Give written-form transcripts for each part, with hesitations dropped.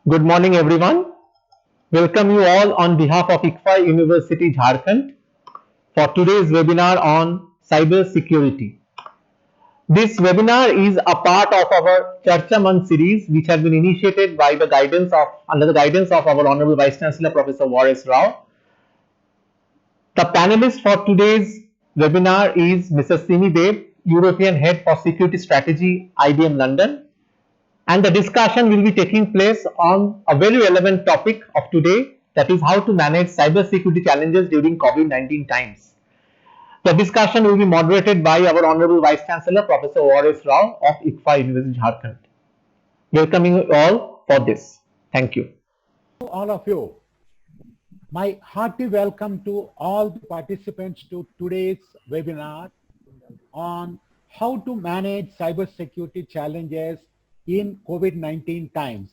Good morning, everyone. Welcome you all on behalf of ICFAI University, Jharkhand for today's webinar on cybersecurity. This webinar is a part of our Charcha Manch series, which has been initiated by the under the guidance of our Honorable Vice Chancellor, Professor Waris Rao. The panelist for today's webinar is Mrs. Simi Dev, European Head for Security Strategy, IBM London. And the discussion will be taking place on a very relevant topic of today, that is how to manage cybersecurity challenges during COVID-19 times. The discussion will be moderated by our Honorable Vice Chancellor, Professor Waris Rao of ICFAI University, Jharkhand. Welcoming you all for this. Thank you. All of you. My hearty welcome to all the participants to today's webinar on how to manage cybersecurity challenges in COVID-19 times.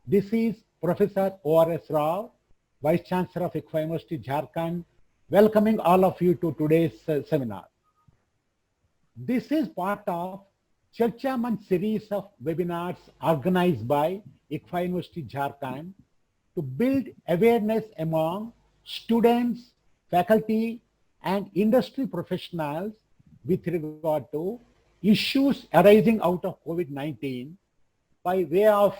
This is Professor O.R.S. Rao, Vice Chancellor of ICFAI University, Jharkhand, welcoming all of you to today's seminar. This is part of Charcha Manch series of webinars organized by ICFAI University, Jharkhand to build awareness among students, faculty, and industry professionals with regard to issues arising out of COVID-19 by way of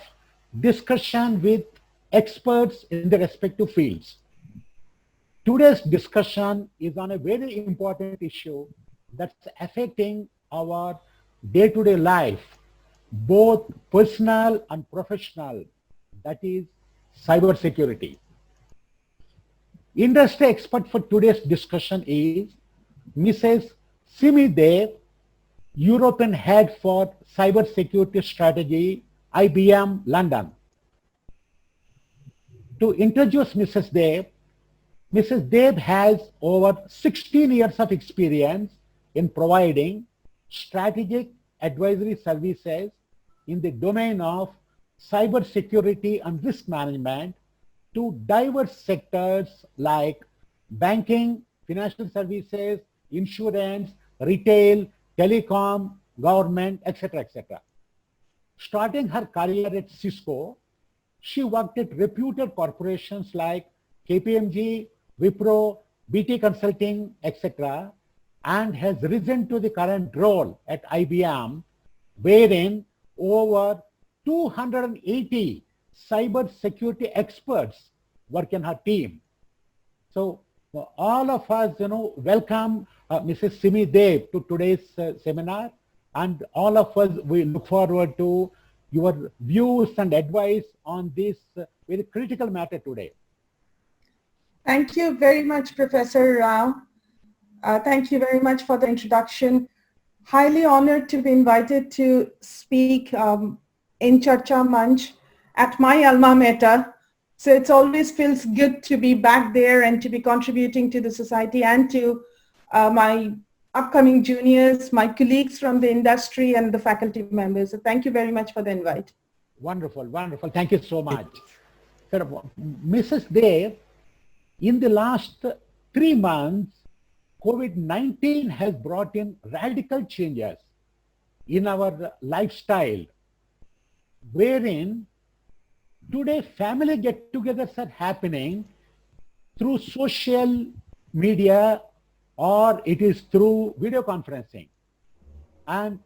discussion with experts in the respective fields. Today's discussion is on a very important issue that's affecting our day-to-day life, both personal and professional, that is cybersecurity. Industry expert for today's discussion is Mrs. Simi Dev, European Head for Cybersecurity Strategy, IBM London. To introduce Mrs. Dev has over 16 years of experience in providing strategic advisory services in the domain of cybersecurity and risk management to diverse sectors like banking, financial services, insurance, retail, telecom, government, etc., etc. Starting her career at Cisco, she worked at reputed corporations like KPMG, Wipro, BT Consulting, etc., and has risen to the current role at IBM, wherein over 280 cybersecurity experts work in her team. So all of us, welcome Mrs. Simi Dev to today's seminar, and all of us, we look forward to your views and advice on this very critical matter today. Thank you very much, Professor Rao. Thank you very much for the introduction. Highly honored to be invited to speak in Charcha Manch at my alma mater. So it always feels good to be back there and to be contributing to the society and to my upcoming juniors, my colleagues from the industry and the faculty members. So thank you very much for the invite. Wonderful, wonderful. Thank you so much. Mrs. Dev, in the last 3 months, COVID-19 has brought in radical changes in our lifestyle, wherein today family get-togethers are happening through social media or it is through video conferencing. And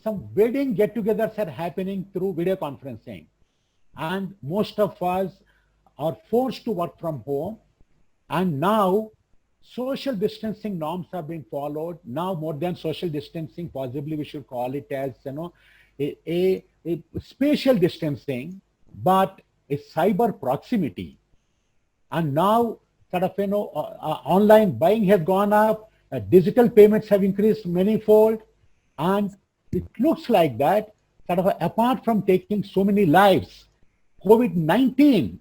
some wedding get-togethers are happening through video conferencing. And most of us are forced to work from home. And now social distancing norms are being followed. Now more than social distancing, possibly we should call it as a spatial distancing, but a cyber proximity. And now sort of online buying has gone up, digital payments have increased manyfold, and it looks like that sort of apart from taking so many lives, COVID-19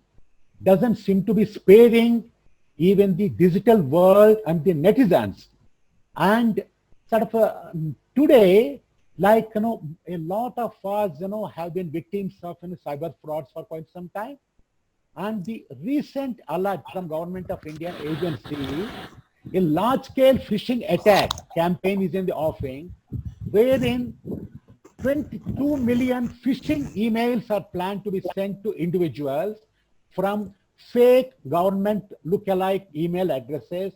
doesn't seem to be sparing even the digital world and the netizens. And sort of today, like, a lot of us, have been victims of cyber frauds for quite some time. And the recent alert from Government of India agency, a large-scale phishing attack campaign is in the offing, wherein 22 million phishing emails are planned to be sent to individuals from fake government lookalike email addresses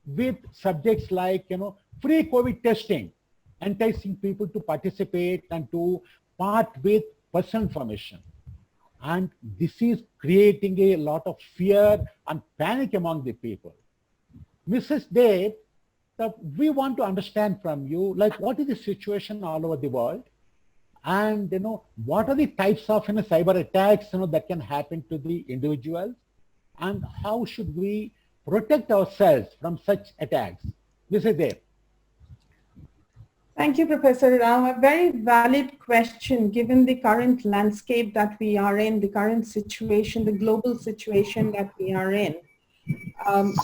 with subjects like, free COVID testing, enticing people to participate and to part with personal information. And this is creating a lot of fear and panic among the people. Mrs. Dave, we want to understand from you, like, what is the situation all over the world? And, what are the types of cyber attacks, that can happen to the individuals? And how should we protect ourselves from such attacks? Mrs. Dave. Thank you, Professor Rao. A very valid question given the current landscape that we are in, the current situation, the global situation that we are in.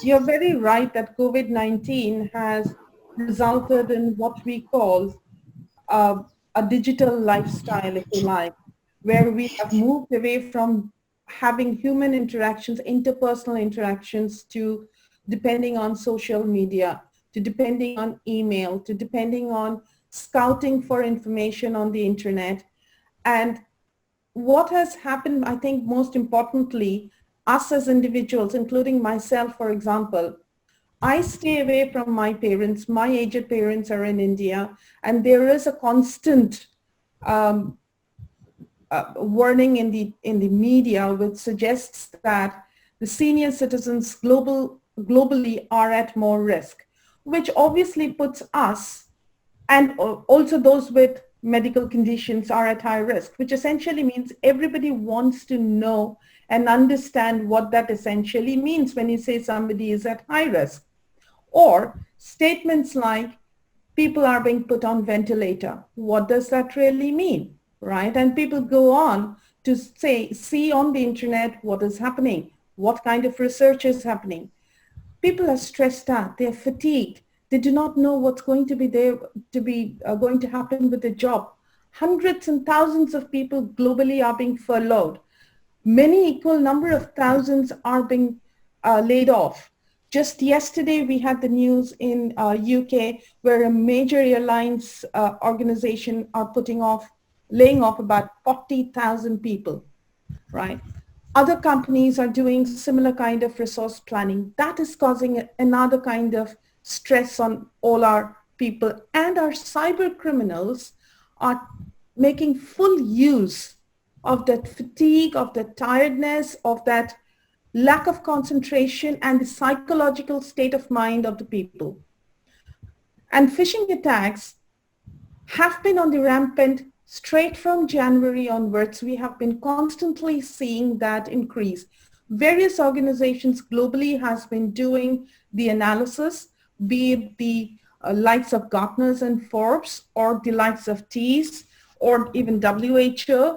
You're very right that COVID-19 has resulted in what we call a digital lifestyle, if you like, where we have moved away from having human interactions, interpersonal interactions, to depending on social media, to depending on email, to depending on scouting for information on the internet. And what has happened, I think most importantly, us as individuals, including myself, for example, I stay away from my parents. My aged parents are in India, and there is a constant warning in the media which suggests that the senior citizens globally are at more risk, which obviously puts us and also those with medical conditions are at high risk, which essentially means everybody wants to know and understand what that essentially means when you say somebody is at high risk. Or statements like people are being put on ventilator. What does that really mean, right? And people go on to say, see on the internet what is happening, what kind of research is happening. People are stressed out, they're fatigued. They do not know what's going to be going to happen with the job. Hundreds and thousands of people globally are being furloughed. Many equal number of thousands are being laid off. Just yesterday, we had the news in UK where a major airlines organization are laying off about 40,000 people, right? Other companies are doing similar kind of resource planning. That is causing another kind of stress on all our people, and our cyber criminals are making full use of that fatigue, of that tiredness, of that lack of concentration and the psychological state of mind of the people. And phishing attacks have been on the rampant straight from January onwards. We have been constantly seeing that increase. Various organizations globally has been doing the analysis, be it the likes of Gartner's and Forbes, or the likes of Tease, or even WHO.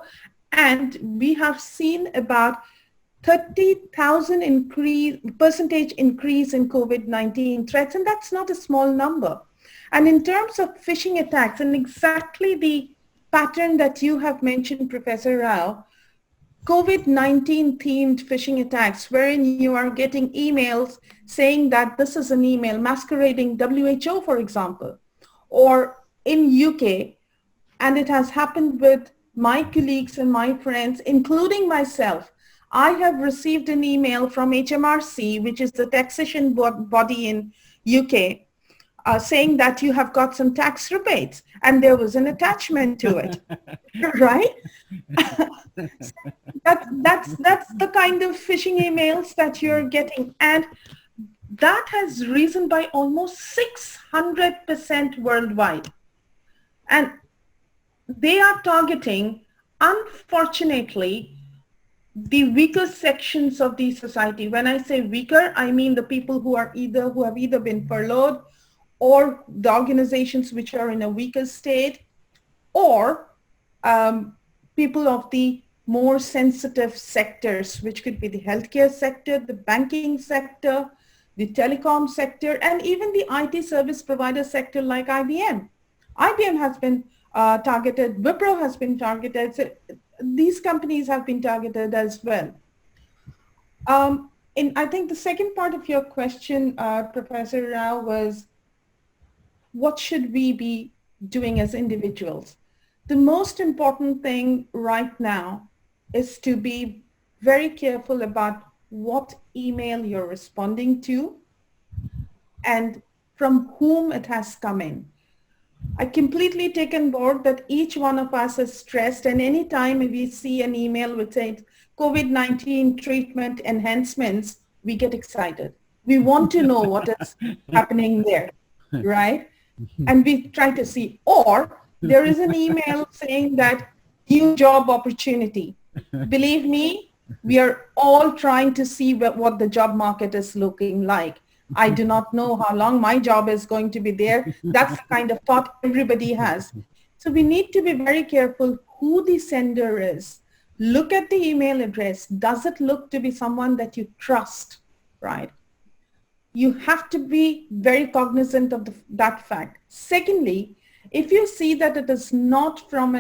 And we have seen about 30,000 percentage increase in COVID-19 threats, and that's not a small number. And in terms of phishing attacks, and exactly the pattern that you have mentioned, Professor Rao, COVID-19 themed phishing attacks, wherein you are getting emails saying that this is an email masquerading WHO, for example, or in UK, and it has happened with my colleagues and my friends, including myself. I have received an email from HMRC, which is the taxation body in UK, saying that you have got some tax rebates, and there was an attachment to it, right? That's the kind of phishing emails that you're getting, and that has risen by almost 600% worldwide. And they are targeting, unfortunately, the weaker sections of the society. When I say weaker, I mean the people who have either been furloughed, or the organizations which are in a weaker state, or people of the more sensitive sectors, which could be the healthcare sector, the banking sector, the telecom sector, and even the IT service provider sector like IBM. IBM has been targeted, Wipro has been targeted, so these companies have been targeted as well. And I think the second part of your question, Professor Rao, was what should we be doing as individuals? The most important thing right now is to be very careful about what email you're responding to and from whom it has come in. I completely take on board that each one of us is stressed, and anytime we see an email which says COVID-19 treatment enhancements, we get excited. We want to know what is happening there, right? And we try to see. Or there is an email saying that new job opportunity. Believe me, we are all trying to see what the job market is looking like. I do not know how long my job is going to be there. That's the kind of thought everybody has. So we need to be very careful who the sender is. Look at the email address. Does it look to be someone that you trust, right? You have to be very cognizant of that fact. Secondly, if you see that it is not from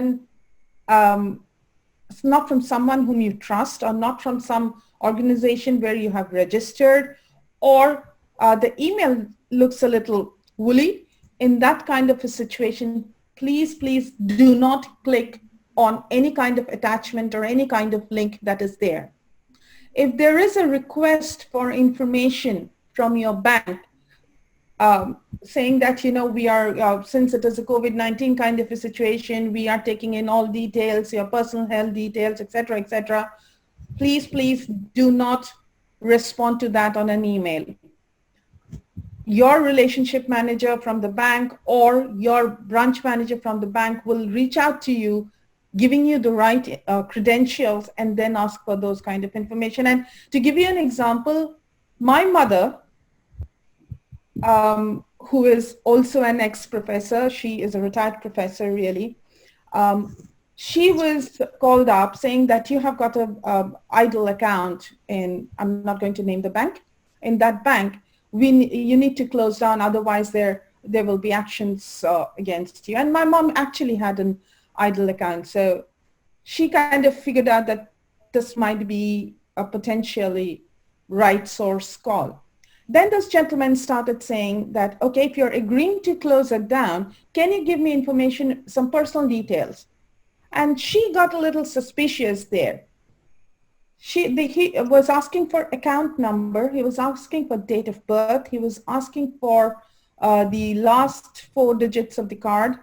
it's not from someone whom you trust, or not from some organization where you have registered, or the email looks a little woolly, in that kind of a situation, please do not click on any kind of attachment or any kind of link that is there. If there is a request for information from your bank, saying that, we are, since it is a COVID-19 kind of a situation, we are taking in all details, your personal health details, etc., etc. Please do not respond to that on an email. Your relationship manager from the bank or your branch manager from the bank will reach out to you, giving you the right credentials, and then ask for those kind of information. And to give you an example, my mother, who is also an ex-professor, she is a retired professor really, she was called up saying that you have got a idle account in, I'm not going to name the bank, in that bank, you need to close down, otherwise there will be actions against you. And my mom actually had an idle account, so she kind of figured out that this might be a potentially right source call. Then this gentleman started saying that, okay, if you're agreeing to close it down, can you give me information, some personal details? And she got a little suspicious there. He was asking for account number, he was asking for date of birth, he was asking for the last 4 digits of the card,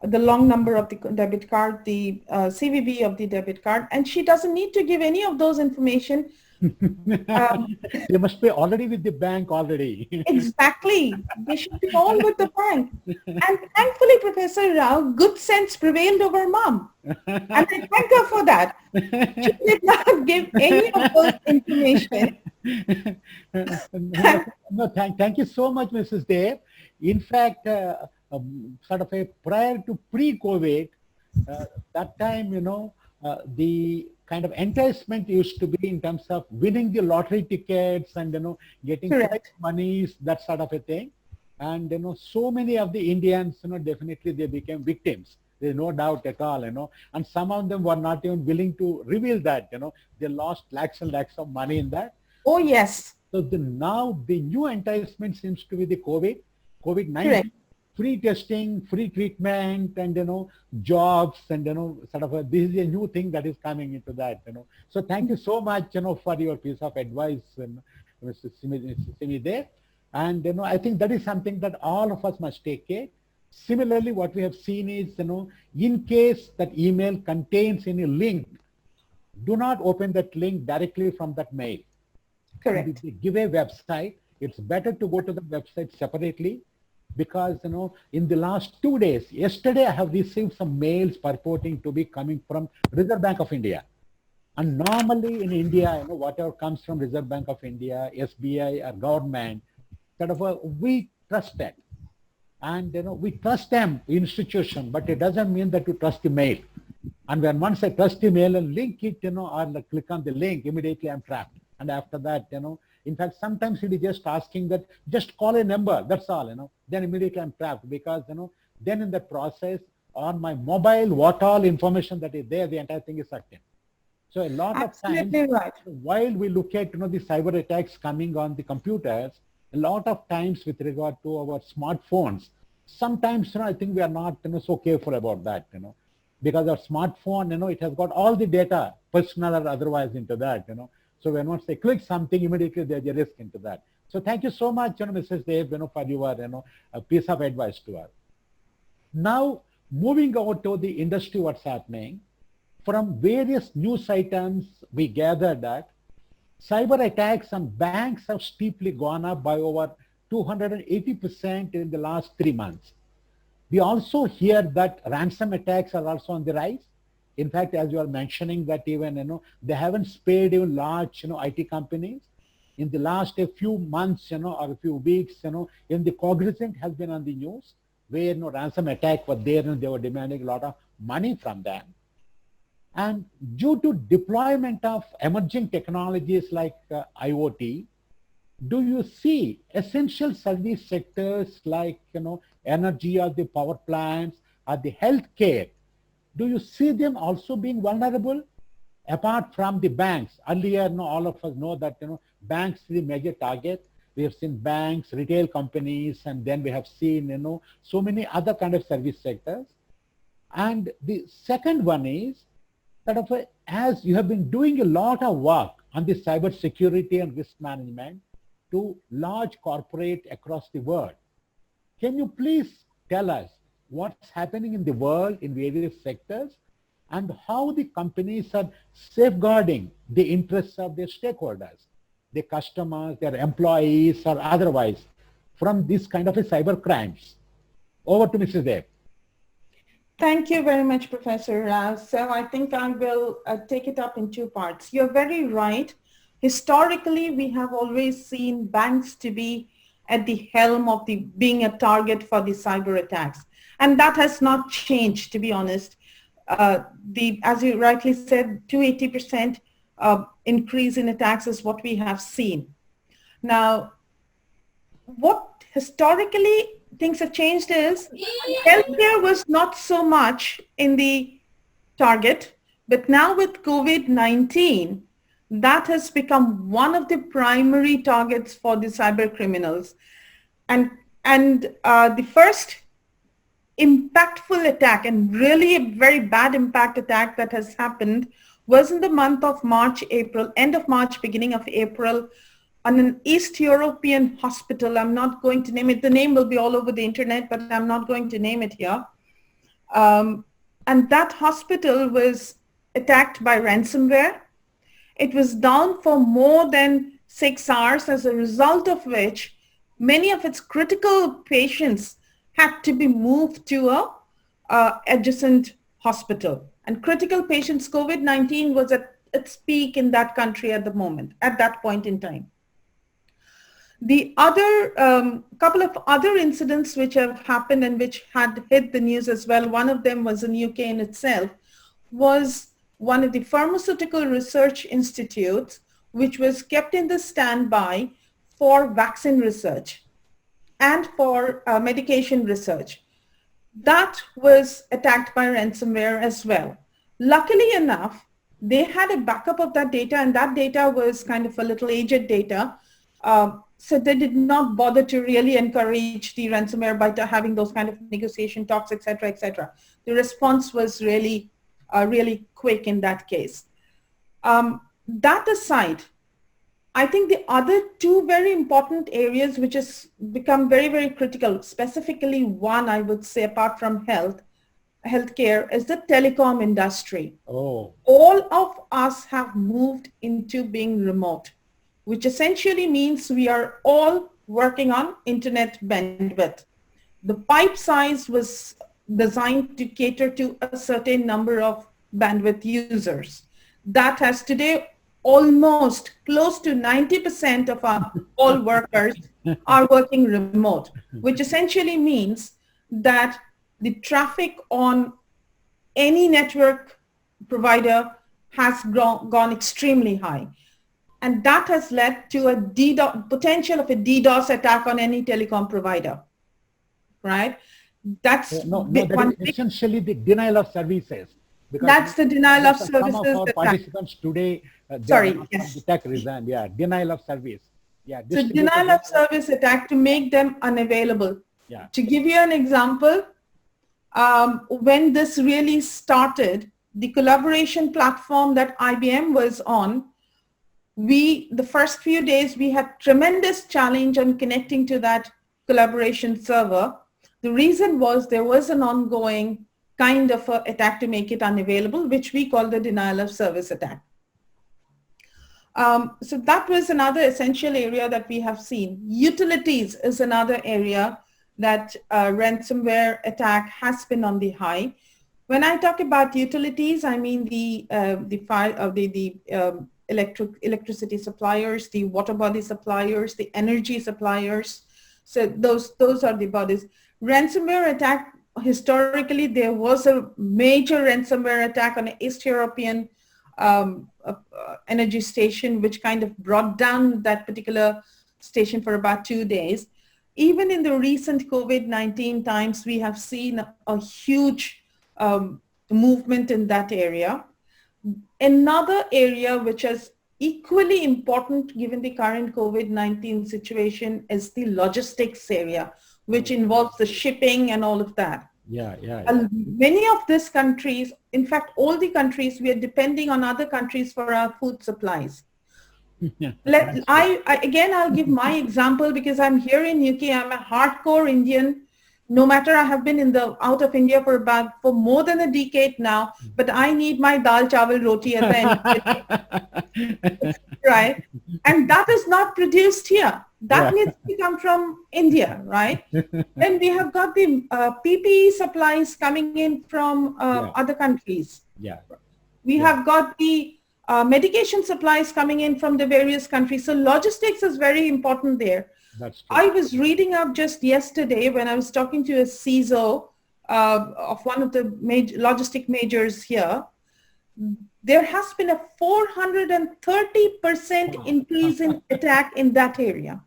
the long number of the debit card, the CVV of the debit card, and she doesn't need to give any of those information. They must be already with the bank already. Exactly. They should be all with the bank. And thankfully, Professor Rao, good sense prevailed over mom. And I thank her for that. She did not give any of those information. No, thank you so much, Mrs. Dev. In fact, sort of a prior to pre-COVID, that time, the kind of enticement used to be in terms of winning the lottery tickets and, getting prize monies, that sort of a thing. And, so many of the Indians, definitely they became victims. There's no doubt at all, and some of them were not even willing to reveal that, they lost lakhs and lakhs of money in that. Oh, yes. So now the new enticement seems to be the COVID-19. Free testing, free treatment, and jobs, and sort of this is a new thing that is coming into that. So thank you so much, for your piece of advice, Mr. Simi there. And I think that is something that all of us must take care. Similarly, what we have seen is, in case that email contains any link, do not open that link directly from that mail. Correct. If they give a website, it's better to go to the website separately. Because, in the last 2 days, yesterday I have received some mails purporting to be coming from Reserve Bank of India. And normally in India, whatever comes from Reserve Bank of India, SBI or government, we trust that. And, we trust them, institution, but it doesn't mean that you trust the mail. And when once I trust the mail and link it, or click on the link, immediately I'm trapped. And after that, in fact, sometimes it is just asking that just call a number, that's all, then immediately I'm trapped because, then in the process on my mobile, what all information that is there, the entire thing is sucked in. So a lot of times, while we look at, the cyber attacks coming on the computers, a lot of times with regard to our smartphones, sometimes, I think we are not, so careful about that, because our smartphone, it has got all the data, personal or otherwise, into that, So when once they click something, immediately there's a risk into that. So thank you so much, Mrs. Dave, for your, a piece of advice to us. Now, moving over to the industry, what's happening. From various news items, we gathered that cyber attacks on banks have steeply gone up by over 280% in the last 3 months. We also hear that ransom attacks are also on the rise. In fact, as you are mentioning that even, they haven't spared even large, IT companies. In the last a few months, or a few weeks, in the Cognizant has been on the news where, ransom attack was there and they were demanding a lot of money from them. And due to deployment of emerging technologies like IoT, do you see essential service sectors like, energy or the power plants or the healthcare, do you see them also being vulnerable? Apart from the banks, earlier, all of us know that, banks is the major target. We have seen banks, retail companies, and then we have seen, so many other kind of service sectors. And the second one is that as you have been doing a lot of work on the cybersecurity and risk management to large corporate across the world, can you please tell us what's happening in the world in various sectors and how the companies are safeguarding the interests of their stakeholders, their customers, their employees, or otherwise from this kind of a cyber crimes? Over to Mrs. Dev. Thank you very much, Professor Rao. So I think I will take it up in 2 parts. You're very right. Historically, we have always seen banks to be at the helm of being a target for the cyber attacks. And that has not changed, to be honest. As you rightly said, 280% increase in attacks is what we have seen. Now, what historically things have changed is healthcare was not so much in the target, but now with COVID-19, that has become one of the primary targets for the cyber criminals. And the first impactful attack, and really a very bad impact attack that has happened, was in the month of March, April, end of March, beginning of April, on an East European hospital. I'm not going to name it. The name will be all over the internet, but I'm not going to name it here. And that hospital was attacked by ransomware. It was down for more than 6 hours, as a result of which many of its critical patients had to be moved to a adjacent hospital. And critical patients, COVID-19 was at its peak in that country at the moment, at that point in time. The other couple of other incidents which have happened and which had hit the news as well, one of them was in UK in itself, was one of the pharmaceutical research institutes which was kept in the standby for vaccine research and for medication research. That was attacked by ransomware as well. Luckily enough, they had a backup of that data, and that data was kind of a little aged data. So they did not bother to really encourage the ransomware by having those kind of negotiation talks, et cetera, et cetera. The response was really, really quick in that case. That aside, I think the other 2 very important areas which has become very, very critical, specifically one, I would say, apart from healthcare, is the telecom industry. Oh. All of us have moved into being remote, which essentially means we are all working on internet bandwidth. The pipe size was designed to cater to a certain number of bandwidth users. That has today almost close to 90% of our all workers are working remote, which essentially means that the traffic on any network provider has gone extremely high. And that has led to a potential of a DDoS attack on any telecom provider, right? That's that is essentially the denial of services. That's the denial of services. Some of our participants today, attack reason, denial of service. So denial of service attack to make them unavailable. Yeah. To give you an example, when this really started, the collaboration platform that IBM was on, the first few days, we had tremendous challenge on connecting to that collaboration server. The reason was there was an ongoing kind of a attack to make it unavailable, which we call the denial of service attack. So that was another essential area that we have seen. Utilities is another area that ransomware attack has been on the high. When I talk about utilities, I mean the electricity suppliers, the water body suppliers, the energy suppliers. So those are the bodies. Ransomware attack, historically, there was a major ransomware attack on an East European energy station, which kind of brought down that particular station for about 2 days. Even in the recent COVID-19 times, we have seen a huge movement in that area. Another area which is equally important given the current COVID-19 situation is the logistics area, which involves the shipping and all of that. Many of these countries, in fact, all the countries, we are depending on other countries for our food supplies. I'll give my example because I'm here in UK. I'm a hardcore Indian. No matter, I have been out of India for more than a decade now, but I need my dal chawal roti at the end. Right? And that is not produced here. That needs to come from India, right? Then we have got the PPE supplies coming in from other countries. We have got the medication supplies coming in from the various countries. So logistics is very important there. I was reading up just yesterday when I was talking to a CISO of one of the logistic majors here. There has been a 430% increase in attack in that area,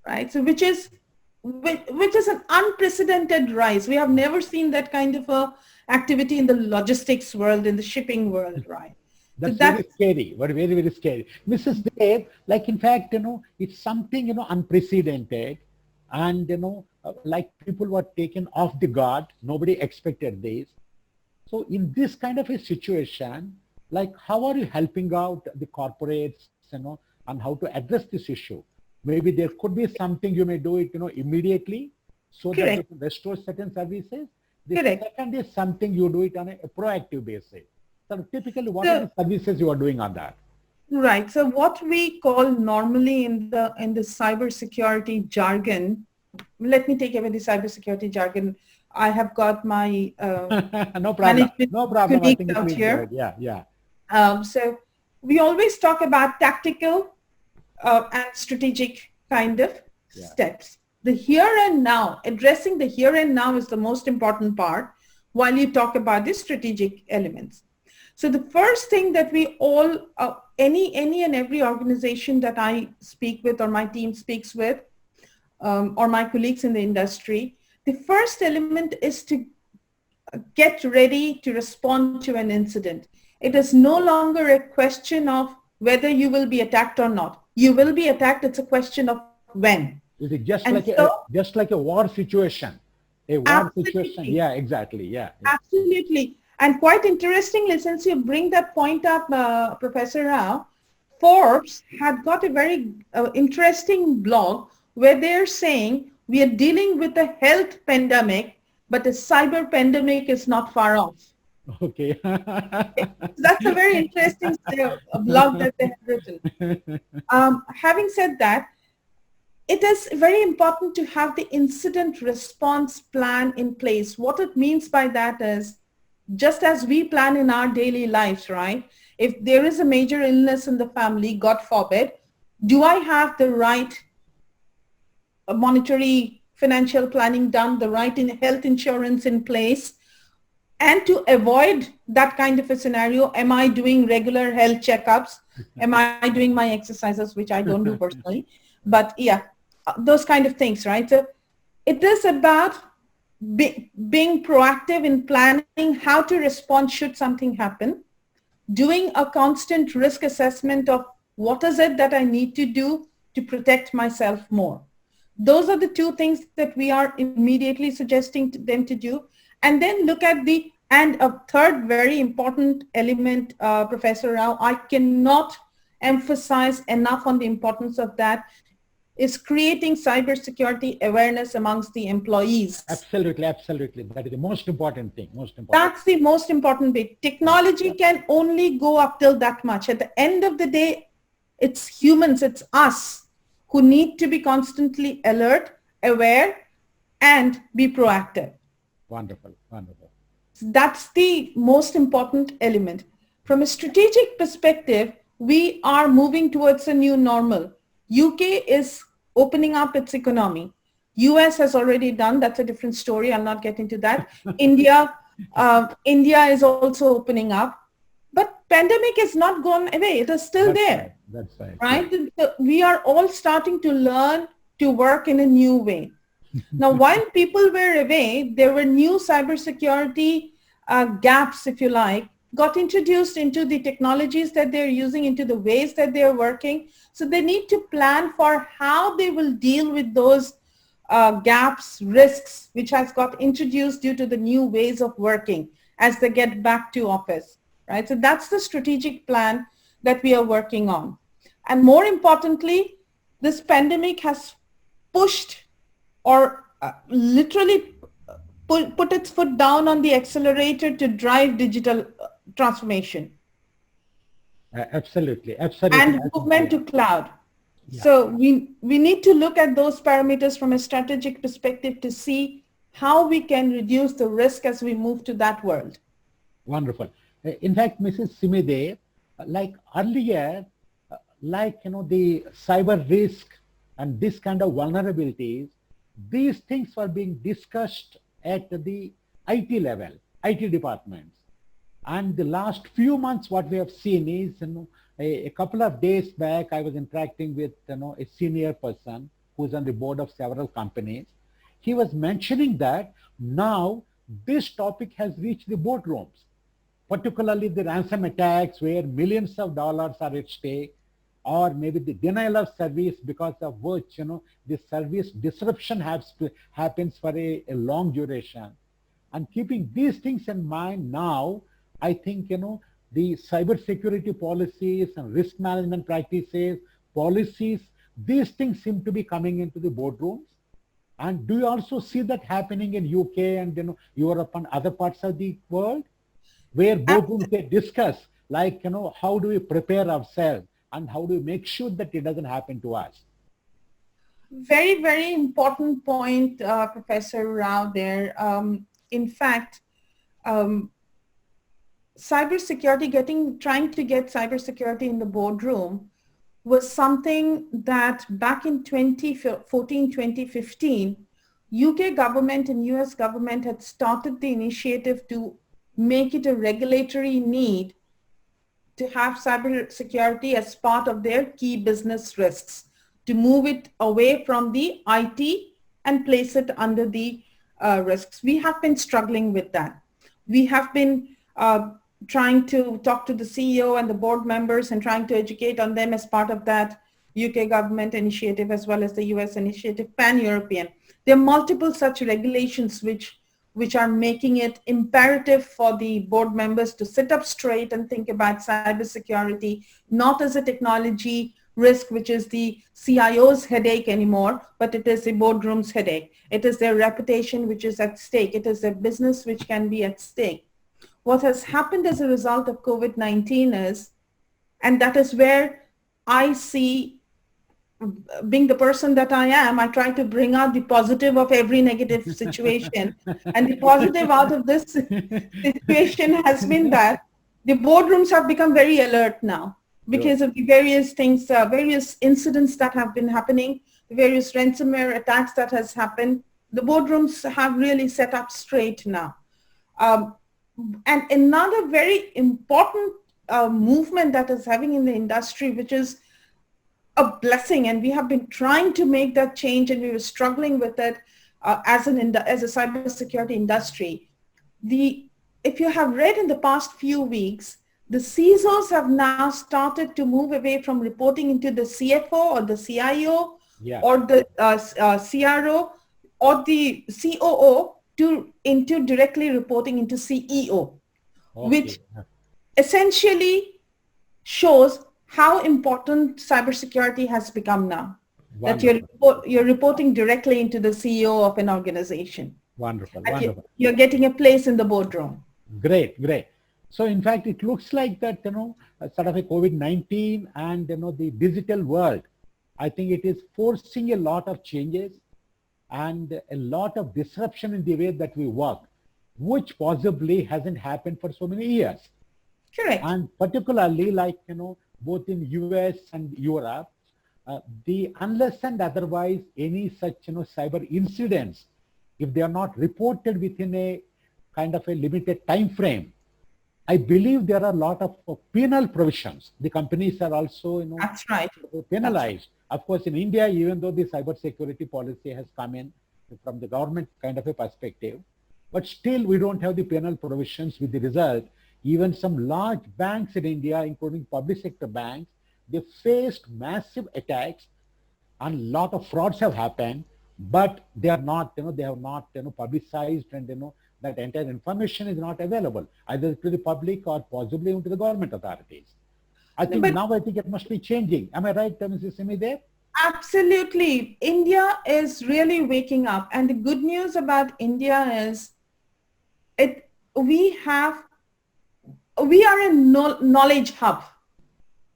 right? So which is an unprecedented rise. We have never seen that kind of a activity in the logistics world, in the shipping world, right? That's very scary, very, very scary. Mrs. Dev, like in fact, it's something, unprecedented, and, like people were taken off the guard. Nobody expected this. So in this kind of a situation, like how are you helping out the corporates, and how to address this issue? Maybe there could be something you may do it, immediately so that you can restore certain services. The second is something you do it on a proactive basis. So typically, what are the services you are doing on that? Right. So what we call normally in the cybersecurity jargon, let me take away the cybersecurity jargon. I have got my no problem. I think out here. Yeah. So we always talk about tactical and strategic kind of steps. The here and now, addressing the here and now is the most important part while you talk about the strategic elements. So the first thing that we all, any and every organization that I speak with or my team speaks with, or my colleagues in the industry, the first element is to get ready to respond to an incident. It is no longer a question of whether you will be attacked or not. You will be attacked. It's a question of when. Is it just like a war situation? A war situation. Yeah, exactly. Yeah. Absolutely. And quite interestingly, since you bring that point up, Professor Rao, Forbes had got a very interesting blog where they're saying we are dealing with a health pandemic, but a cyber pandemic is not far off. Okay. That's a very interesting blog that they have written. Having said that, it is very important to have the incident response plan in place. What it means by that is, just as we plan in our daily lives, right? If there is a major illness in the family, God forbid, do I have the right monetary financial planning done, the right health insurance in place? And to avoid that kind of a scenario, am I doing regular health checkups? Am I doing my exercises, which I don't do personally? But yeah, those kind of things, right? So it is about being proactive in planning how to respond should something happen, doing a constant risk assessment of what is it that I need to do to protect myself more. Those are the two things that we are immediately suggesting to them to do. And then look at and a third very important element, Professor Rao, I cannot emphasize enough on the importance of that, is creating cybersecurity awareness amongst the employees. Absolutely, absolutely. That is the most important thing. That's the most important bit. Technology can only go up till that much. At the end of the day, it's humans, it's us who need to be constantly alert, aware, and be proactive. Wonderful, wonderful. That's the most important element. From a strategic perspective, we are moving towards a new normal. UK is opening up its economy. US has already done, that's a different story. I'll not get into that. India is also opening up. But pandemic is not gone away. It is still there. That's right. Right? So we are all starting to learn to work in a new way. Now, while people were away, there were new cybersecurity gaps, if you like, got introduced into the technologies that they're using, into the ways that they're working. So they need to plan for how they will deal with those gaps, risks, which has got introduced due to the new ways of working as they get back to office, right? So that's the strategic plan that we are working on. And more importantly, this pandemic has pushed or literally put its foot down on the accelerator to drive digital transformation. Absolutely, absolutely. And movement to cloud. Yeah. So we need to look at those parameters from a strategic perspective to see how we can reduce the risk as we move to that world. Wonderful. In fact, Mrs. Simide, like earlier, the cyber risk and this kind of vulnerabilities, these things were being discussed at the IT level, IT departments. And the last few months, what we have seen is, a couple of days back, I was interacting with, a senior person who's on the board of several companies. He was mentioning that now this topic has reached the boardrooms, particularly the ransom attacks where millions of dollars are at stake, or maybe the denial of service because of which, the service disruption happens for a long duration. And keeping these things in mind now, I think, the cybersecurity policies and risk management practices, policies, these things seem to be coming into the boardrooms. And do you also see that happening in UK and Europe and other parts of the world, where boardrooms they discuss, like, how do we prepare ourselves and how do we make sure that it doesn't happen to us? Very, very important point, Professor Rao there. In fact, trying to get cybersecurity in the boardroom was something that back in 2014, 2015, UK government and US government had started the initiative to make it a regulatory need to have cybersecurity as part of their key business risks, to move it away from the IT and place it under the risks. We have been struggling with that. We have been trying to talk to the CEO and the board members and trying to educate on them as part of that UK government initiative as well as the US initiative, pan-European. There are multiple such regulations which are making it imperative for the board members to sit up straight and think about cybersecurity, not as a technology risk, which is the CIO's headache anymore, but it is the boardroom's headache. It is their reputation which is at stake. It is their business which can be at stake. What has happened as a result of COVID-19 is, and that is where I see, being the person that I am, I try to bring out the positive of every negative situation. And the positive out of this situation has been that the boardrooms have become very alert now because of the various things, various incidents that have been happening, the various ransomware attacks that has happened. The boardrooms have really set up straight now. And another very important movement that is having in the industry, which is a blessing, and we have been trying to make that change, and we were struggling with it as a cybersecurity industry. If you have read in the past few weeks, the CISOs have now started to move away from reporting into the CFO or the CIO Yeah. or the CRO or the COO into directly reporting into CEO, which Okay. essentially shows how important cybersecurity has become now. That Wonderful. you're reporting directly into the CEO of an organization, Wonderful. and Wonderful. you're getting a place in the boardroom. Great, great. So in fact, it looks like that, sort of a COVID-19 and, the digital world, I think it is forcing a lot of changes and a lot of disruption in the way that we work, which possibly hasn't happened for so many years. Correct. And particularly like, both in US and Europe, the unless and otherwise any such, cyber incidents, if they are not reported within a kind of a limited time frame, I believe there are a lot of penal provisions. The companies are also, That's right. That's right. penalized. Of course, in India, even though the cybersecurity policy has come in from the government kind of a perspective, but still we don't have the penal provisions, with the result, even some large banks in India, including public sector banks, they faced massive attacks and a lot of frauds have happened, but they are not, they have not, publicized, and that entire information is not available either to the public or possibly to the government authorities. I think But now I think it must be changing. Am I right, Mrs. Simi there? absolutely, India is really waking up, and the good news about India is it we have we are a knowledge hub.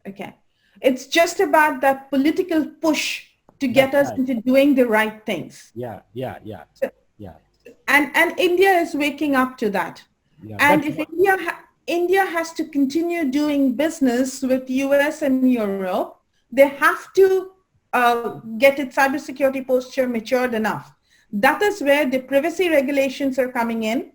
Okay, it's just about that political push to get That's us right. into doing the right things. Yeah, yeah, yeah, So, yeah, and India is waking up to that. yeah. And That's if what, India has to continue doing business with US and Europe, they have to get its cybersecurity posture matured enough. That is where the privacy regulations are coming in.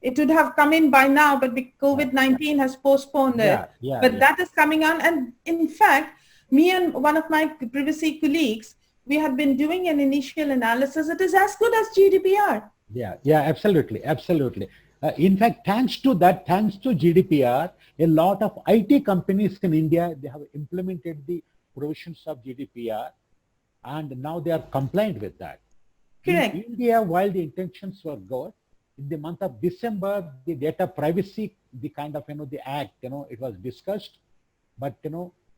It would have come in by now, but COVID-19 has postponed yeah, it. yeah, But yeah. that is coming on. And in fact, me and one of my privacy colleagues, we have been doing an initial analysis. It is as good as GDPR. Yeah, yeah, absolutely, absolutely. In fact, thanks to that, thanks to GDPR, a lot of IT companies in India, they have implemented the provisions of GDPR, and now they are compliant with that. In Correct. India, while the intentions were good, in the month of December, the data privacy, the kind of, the act, it was discussed, but,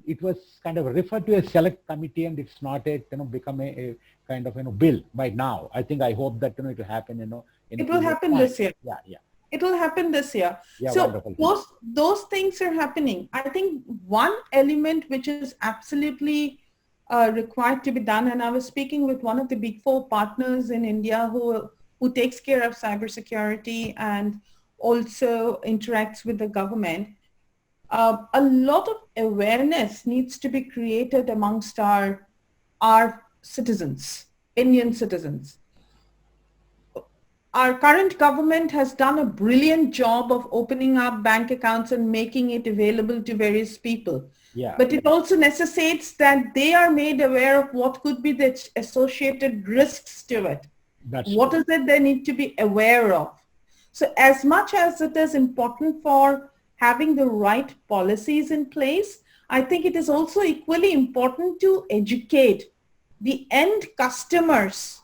it was kind of referred to a select committee, and it's not a, become a kind of, bill by now. I hope that, it will happen, in a It few will more happen time. this year. Yeah, yeah, It will happen this year. yeah, So wonderful. those things are happening. I think one element which is absolutely required to be done, and I was speaking with one of the big four partners in India who takes care of cybersecurity and also interacts with the government. A lot of awareness needs to be created amongst our citizens, Indian citizens. Our current government has done a brilliant job of opening up bank accounts and making it available to various people. Yeah, But it also necessitates that they are made aware of what could be the associated risks to it. that's What true. is it they need to be aware of? So as much as it is important for having the right policies in place, I think it is also equally important to educate the end customers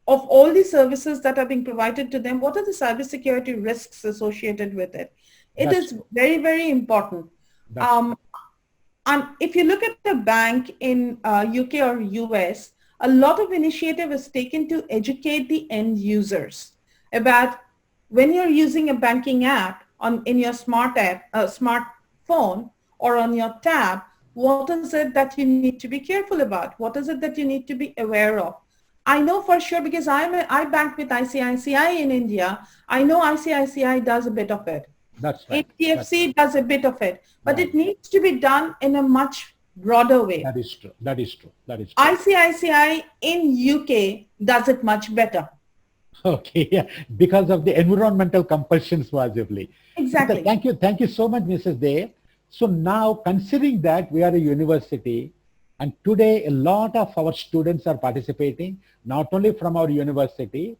of all the services that are being provided to them. What are the cybersecurity risks associated with it? It That's is true. very, very important. That's true. Um, and if you look at the bank in UK or US, a lot of initiative is taken to educate the end users about when you're using a banking app in your smartphone or on your tab, what is it that you need to be careful about? What is it that you need to be aware of? I know for sure because I bank with ICICI in India. I know ICICI does a bit of it. That's right. That's right. HDFC does a bit of it, but Right. it needs to be done in a much broader way. That is true. That is true. That is true. ICICI in UK does it much better. Okay, yeah, because of the environmental compulsions, possibly. So Exactly. thank you so much, Mrs. Day. So now, considering that we are a university, and today a lot of our students are participating, not only from our university.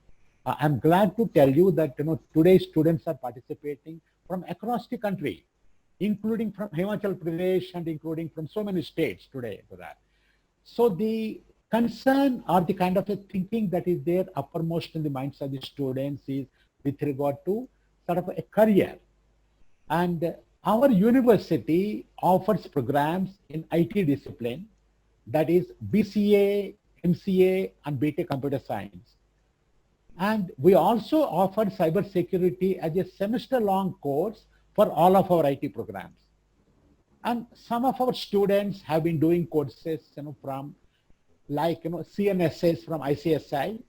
I'm glad to tell you that today students are participating from across the country, including from Himachal Pradesh and including from so many states today. For that, so the concern or the kind of a thinking that is there uppermost in the minds of the students is with regard to sort of a career. And our university offers programs in IT discipline, that is BCA, MCA, and BTech Computer Science. And we also offer cybersecurity as a semester-long course for all of our IT programs. And some of our students have been doing courses, from CNSS from ICFAI,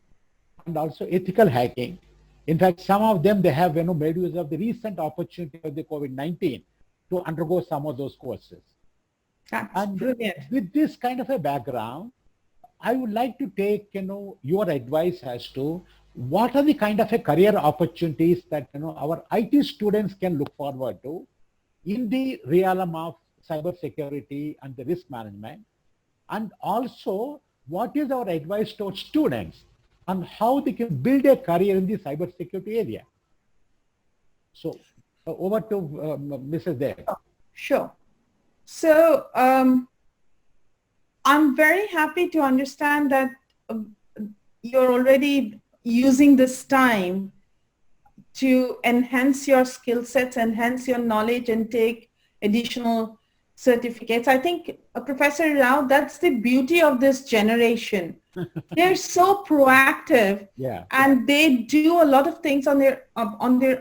and also ethical hacking. In fact, some of them, they have made use of the recent opportunity of the COVID-19 to undergo some of those courses. That's brilliant. With this kind of a background, I would like to take your advice as to what are the kind of a career opportunities that our IT students can look forward to in the realm of cybersecurity and the risk management, and also what is our advice to students on how they can build a career in the cybersecurity area. So over to Mrs. Dev. Sure. So I'm very happy to understand that you're already using this time to enhance your skill sets, enhance your knowledge, and take additional certificates. I think, Professor Rao, that's the beauty of this generation. They're so proactive, Yeah. and they do a lot of things on their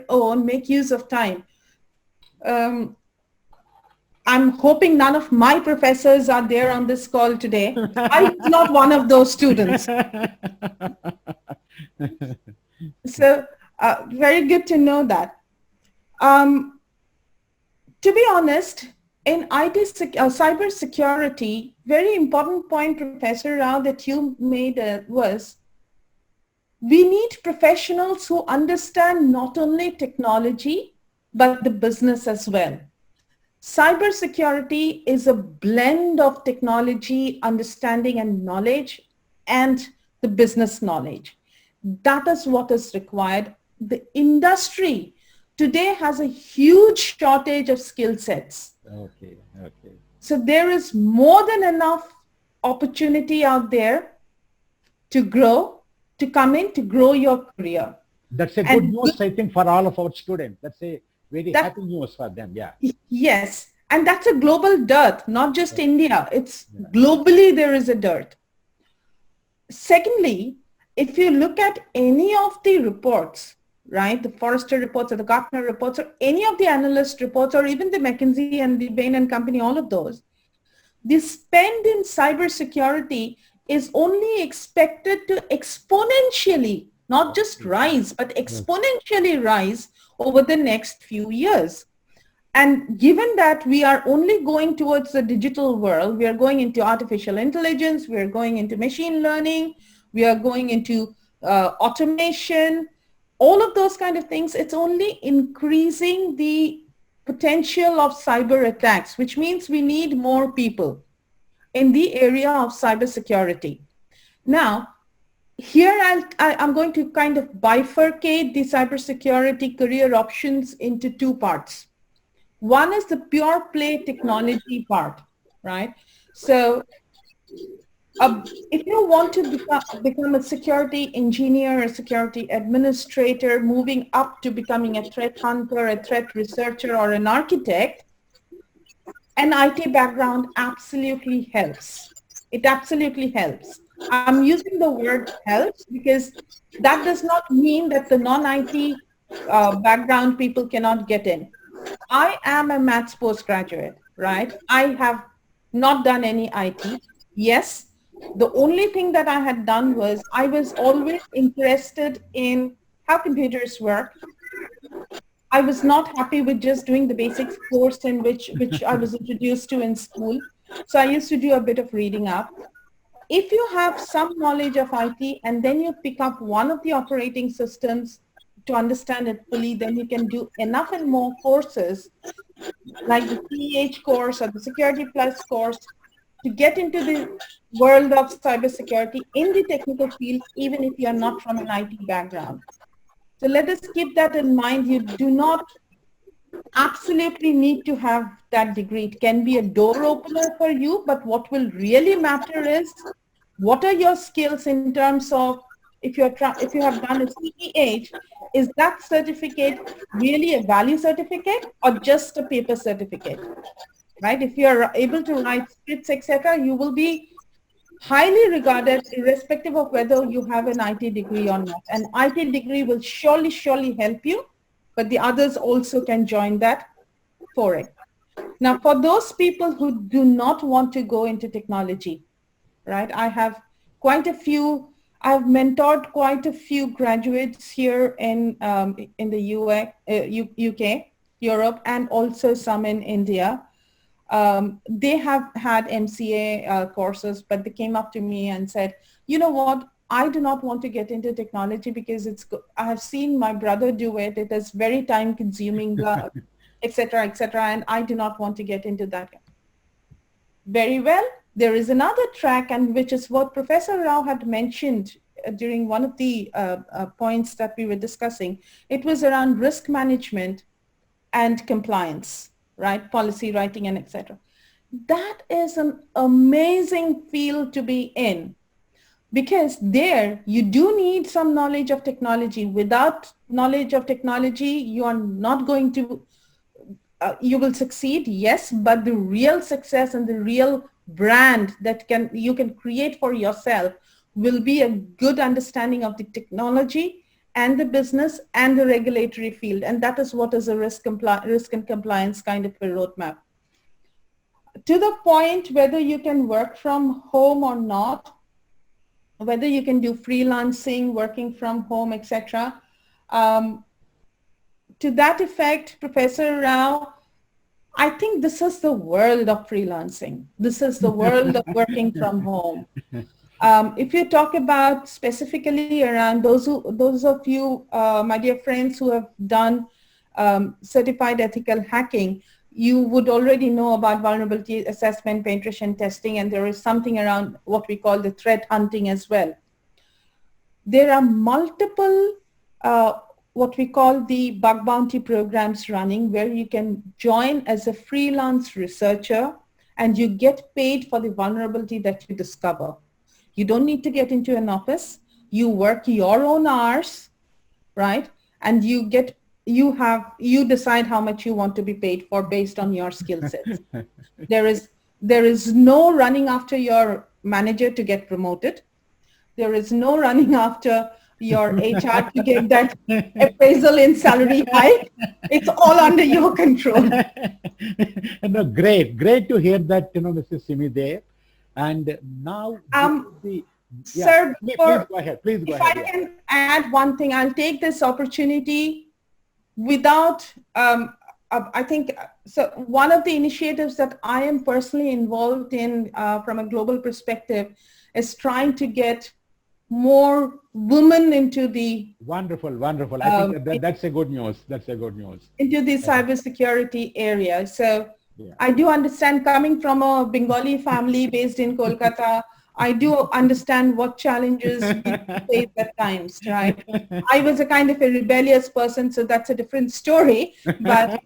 own, make use of time. I'm hoping none of my professors are there on this call today. I'm not one of those students. So very good to know that. To be honest, in cybersecurity, very important point, Professor Rao, that you made was we need professionals who understand not only technology, but the business as well. Cybersecurity is a blend of technology, understanding, and knowledge, and the business knowledge. That is what is required. The industry today has a huge shortage of skill sets. Okay. So there is more than enough opportunity out there to grow, to come in, to grow your career. That's a good news, I think, for all of our students. That's a very happy news for them. Yeah. Yes. And that's a global dearth, not just India. It's globally there is a dearth. Secondly, if you look at any of the reports, right, the Forrester reports or the Gartner reports or any of the analyst reports or even the McKinsey and the Bain and Company, all of those, the spend in cybersecurity is only expected to exponentially, not just rise, but exponentially rise over the next few years. And given that we are only going towards the digital world, we are going into artificial intelligence, we are going into machine learning, we are going into automation, all of those kind of things, it's only increasing the potential of cyber attacks, which means we need more people in the area of cybersecurity. Now, here I'm going to kind of bifurcate the cybersecurity career options into two parts. One is the pure play technology part, right? So if you want to become a security engineer, a security administrator, moving up to becoming a threat hunter, a threat researcher, or an architect, an IT background absolutely helps. It absolutely helps. I'm using the word helps because that does not mean that the non-IT background people cannot get in. I am a maths postgraduate, right? I have not done any IT. Yes, the only thing that I had done was I was always interested in how computers work. I was not happy with just doing the basics course in which I was introduced to in school. So I used to do a bit of reading up. If you have some knowledge of IT and then you pick up one of the operating systems to understand it fully, then you can do enough and more courses like the CEH course or the Security Plus course to get into the world of cybersecurity in the technical field, even if you are not from an IT background. So let us keep that in mind. You do not absolutely need to have that degree. It can be a door opener for you, but what will really matter is What are your skills in terms of, if you have done a CEH, is that certificate really a value certificate or just a paper certificate? Right? If you're able to write scripts, etc., you will be highly regarded irrespective of whether you have an IT degree or not. An IT degree will surely help you, but the others also can join that foray. Now, for those people who do not want to go into technology, right? I've mentored quite a few graduates here in the UK, Europe, and also some in India. They have had MCA courses, but they came up to me and said, you know what, I do not want to get into technology because I have seen my brother do it. It is very time consuming, etc., etc., and I do not want to get into that. Very well. There is another track, and which is what Professor Rao had mentioned during one of the points that we were discussing. It was around risk management and compliance, right? Policy writing and etc. That is an amazing field to be in, because there you do need some knowledge of technology. Without knowledge of technology, you are not going to, you will succeed, yes, but the real success and the real brand that you can create for yourself will be a good understanding of the technology and the business and the regulatory field. And that is what is a risk and compliance kind of a roadmap. To the point whether you can work from home or not, whether you can do freelancing, working from home, etc. To that effect, Professor Rao, I think this is the world of freelancing. This is the world of working from home. If you talk about specifically around those of you, my dear friends, who have done certified ethical hacking, you would already know about vulnerability assessment, penetration testing, and there is something around what we call the threat hunting as well. There are multiple what we call the bug bounty programs running, where you can join as a freelance researcher and you get paid for the vulnerability that you discover. You don't need to get into an office. You work your own hours, right? And you decide how much you want to be paid for based on your skill sets. There is no running after your manager to get promoted. There is no running after your HR to get that appraisal in salary hike. It's all under your control. No, great to hear that, Mrs. Simi there. And now, sir, please go ahead. If I can add one thing, I'll take this opportunity without, I think, so one of the initiatives that I am personally involved in from a global perspective is trying to get more women into the wonderful. I think that's a good news. Into the cybersecurity area. So I do understand, coming from a Bengali family based in Kolkata, I do understand what challenges we face at times, right? I was a kind of a rebellious person, so that's a different story. But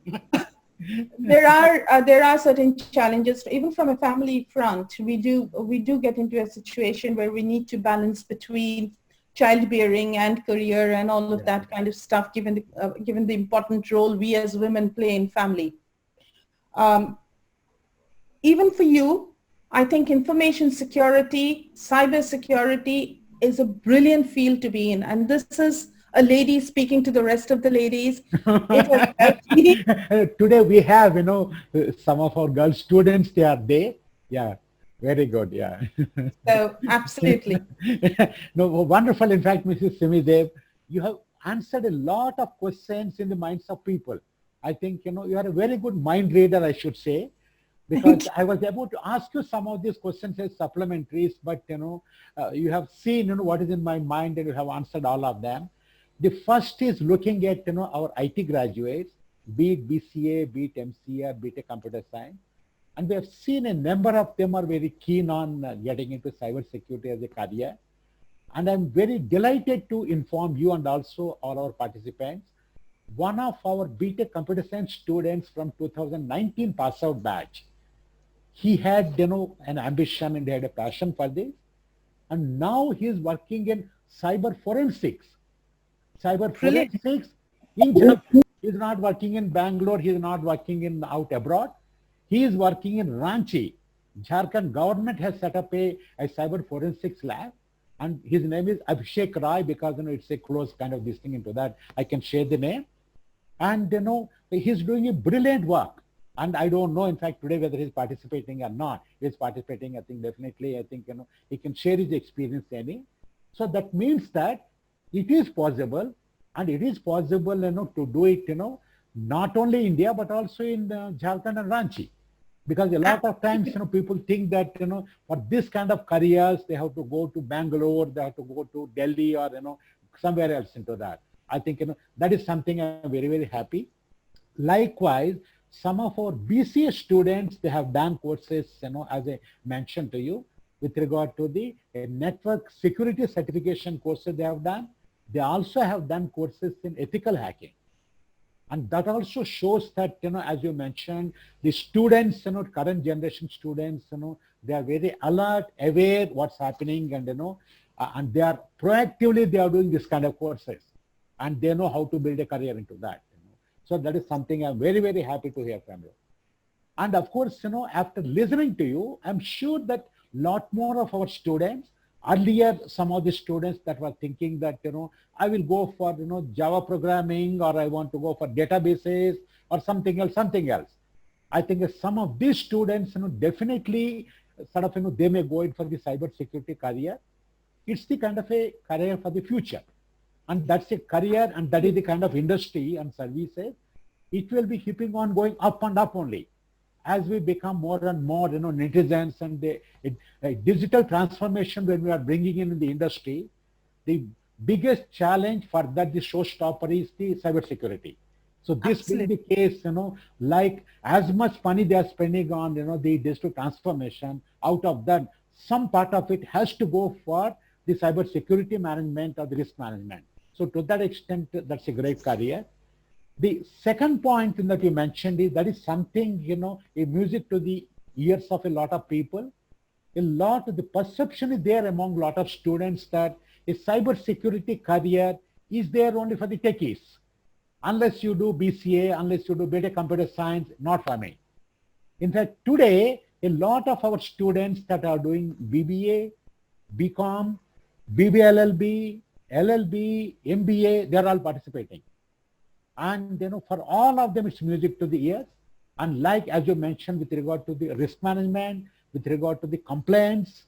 there are certain challenges, even from a family front. We do get into a situation where we need to balance between childbearing and career and all of that kind of stuff, given the important role we as women play in family. Even for you, I think information security, cybersecurity is a brilliant field to be in. And this is a lady speaking to the rest of the ladies. Today we have, some of our girl students, they are there. Yeah, very good. Yeah. So, absolutely. No, wonderful. In fact, Mrs. Simidev, you have answered a lot of questions in the minds of people. I think, you are a very good mind reader, I should say, because I was about to ask you some of these questions as supplementaries, but, you have seen, what is in my mind, and you have answered all of them. The first is looking at, our IT graduates, be it BCA, be it MCA, be it computer science. And we have seen a number of them are very keen on getting into cybersecurity as a career. And I'm very delighted to inform you and also all our participants. One of our BTech computer science students from 2019 pass out batch, he had, an ambition and he had a passion for this. and now he is working in cyber forensics. Cyber Brilliant. forensics in Jharkhand. He is not working in Bangalore. He is not working in out abroad. He is working in Ranchi. Jharkhand government has set up a cyber forensics lab, and his name is Abhishek Rai, because it's a close kind of this thing into that. I can share the name, and he's doing a brilliant work. And I don't know, in fact, today whether he's participating or not. He's participating. I think definitely. I think he can share his experience. So that means that it is possible, and it is possible, to do it, not only India but also in Jharkhand and Ranchi, because a lot of times, people think that, for this kind of careers they have to go to Bangalore, they have to go to Delhi, or somewhere else into that. I think that is something I'm very, very happy. Likewise, some of our BCA students, they have done courses, as I mentioned to you, with regard to the network security certification courses they have done. They also have done courses in ethical hacking. And that also shows that, as you mentioned, the students, current generation students, they are very alert, aware what's happening, and, and they are proactively, they are doing this kind of courses, and they know how to build a career into that. So that is something I'm very, very happy to hear from you. And of course, after listening to you, I'm sure that lot more of our students, earlier, some of the students that were thinking that, I will go for, Java programming, or I want to go for databases or something else. I think some of these students, definitely sort of, they may go in for the cybersecurity career. It's the kind of a career for the future. And that's a career, and that is the kind of industry and services. It will be keeping on going up and up only, as we become more and more, netizens, and the digital transformation when we are bringing in the industry. The biggest challenge for that, the showstopper, is the cybersecurity. So this being the case, like as much money they are spending on, the digital transformation, out of that, some part of it has to go for the cybersecurity management or the risk management. So to that extent, that's a great career. The second point that you mentioned is that is something, a music to the ears of a lot of people. A lot of the perception is there among a lot of students that a cybersecurity career is there only for the techies. Unless you do BCA, unless you do beta computer science, not for me. In fact, today, a lot of our students that are doing BBA, BCom, BBLLB, LLB, MBA, they're all participating. And for all of them, it's music to the ears. And like as you mentioned, with regard to the risk management, with regard to the compliance,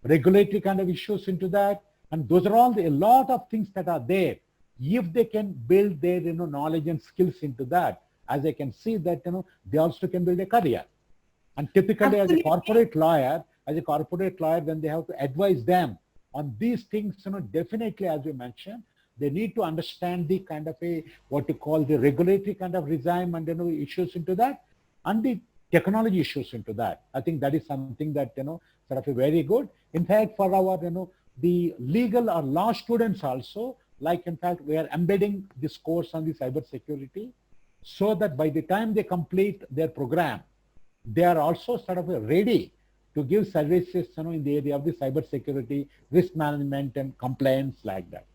regulatory kind of issues into that, and those are all a lot of things that are there. If they can build their knowledge and skills into that, as I can see that they also can build a career. And typically, as a corporate lawyer, when they have to advise them on these things, definitely, as you mentioned, they need to understand the kind of a what you call the regulatory kind of regime and issues into that, and the technology issues into that. I think that is something that sort of a very good. In fact, for our the legal or law students also, like in fact we are embedding this course on the cybersecurity, so that by the time they complete their program, they are also sort of ready to give services in the area of the cybersecurity, risk management, and compliance like that.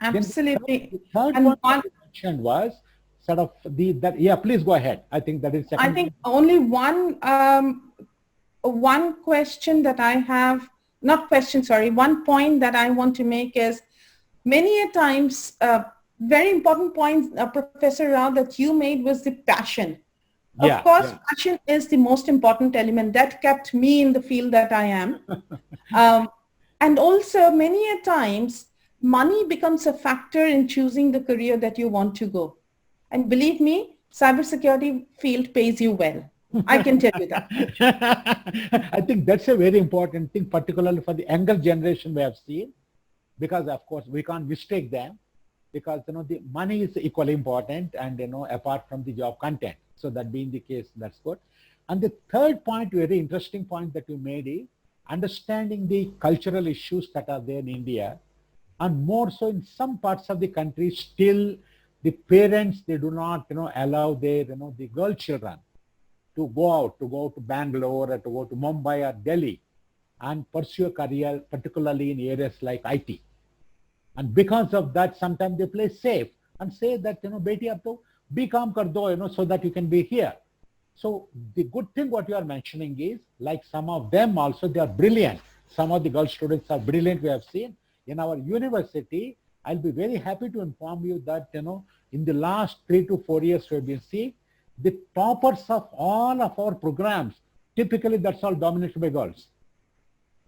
Absolutely. The third one I mentioned was sort of yeah, please go ahead. I think that is second. I think only one question that I have, not question, sorry, one point that I want to make is many a times, very important point, Professor Rao, that you made was the passion. Of course, passion is the most important element that kept me in the field that I am. And also many a times, money becomes a factor in choosing the career that you want to go. And believe me, cybersecurity field pays you well. I can tell you that. I think that's a very important thing, particularly for the younger generation we have seen, because of course we can't mistake them, because the money is equally important, and apart from the job content. So that being the case, that's good. And the third point, very interesting point that you made, is understanding the cultural issues that are there in India, and more so in some parts of the country still the parents, they do not allow their the girl children to go out, to go to Bangalore or to go to Mumbai or Delhi. and pursue a career, particularly in areas like IT. And because of that, sometimes they play safe and say that, beti ab to be calm kar do, so that you can be here. So the good thing what you are mentioning is, like some of them also, they are brilliant. Some of the girl students are brilliant, we have seen. In our university, I'll be very happy to inform you that, in the last 3 to 4 years, we've been seeing the toppers of all of our programs. Typically, that's all dominated by girls.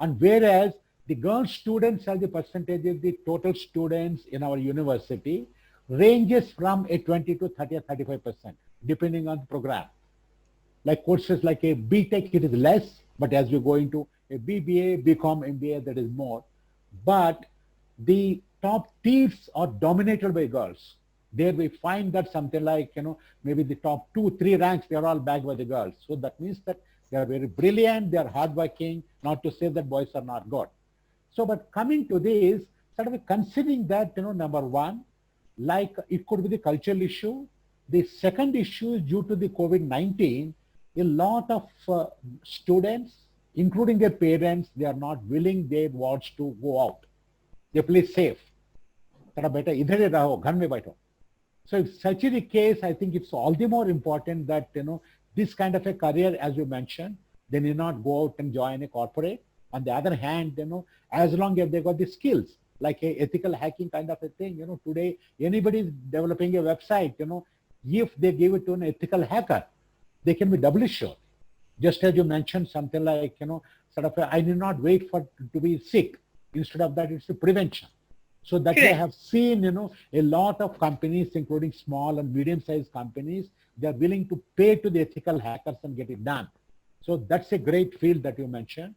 And whereas the girl students are the percentage of the total students in our university ranges from a 20 to 30 or 35%, depending on the program. Like courses like a BTech, it is less, but as we go into a BBA, BCom, MBA, that is more. But the top tiers are dominated by girls. There we find that something like, maybe the top 2, 3 ranks, they are all backed by the girls. So that means that they are very brilliant, they are hardworking, not to say that boys are not good. So, but coming to this, sort of considering that, number one, like it could be the cultural issue. The second issue is due to the COVID-19, a lot of students, including their parents, they are not willing their wards to go out. They play safe. So if such is the case, I think it's all the more important that, this kind of a career, as you mentioned, they need not go out and join a corporate. On the other hand, as long as they got the skills, like a ethical hacking kind of a thing, today anybody is developing a website, if they give it to an ethical hacker, they can be doubly sure. Just as you mentioned, something like, I need not wait for to be sick. Instead of that, it's a prevention. So that we have seen, a lot of companies, including small and medium-sized companies, they are willing to pay to the ethical hackers and get it done. So that's a great field that you mentioned.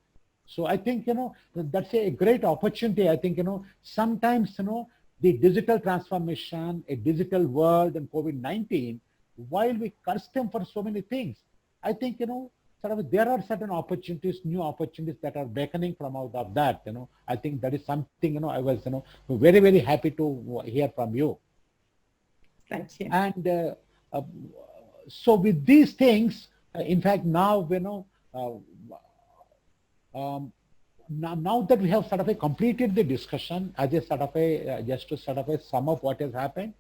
So I think, that's a great opportunity. I think, sometimes, the digital transformation, a digital world and COVID-19, while we curse them for so many things, I think, there are certain opportunities, new opportunities that are beckoning from out of that. I think that is something, I was, very, very happy to hear from you. Thank you. And so with these things, in fact, now, now that we have sort of completed the discussion as a sort of just to sort of sum up what has happened,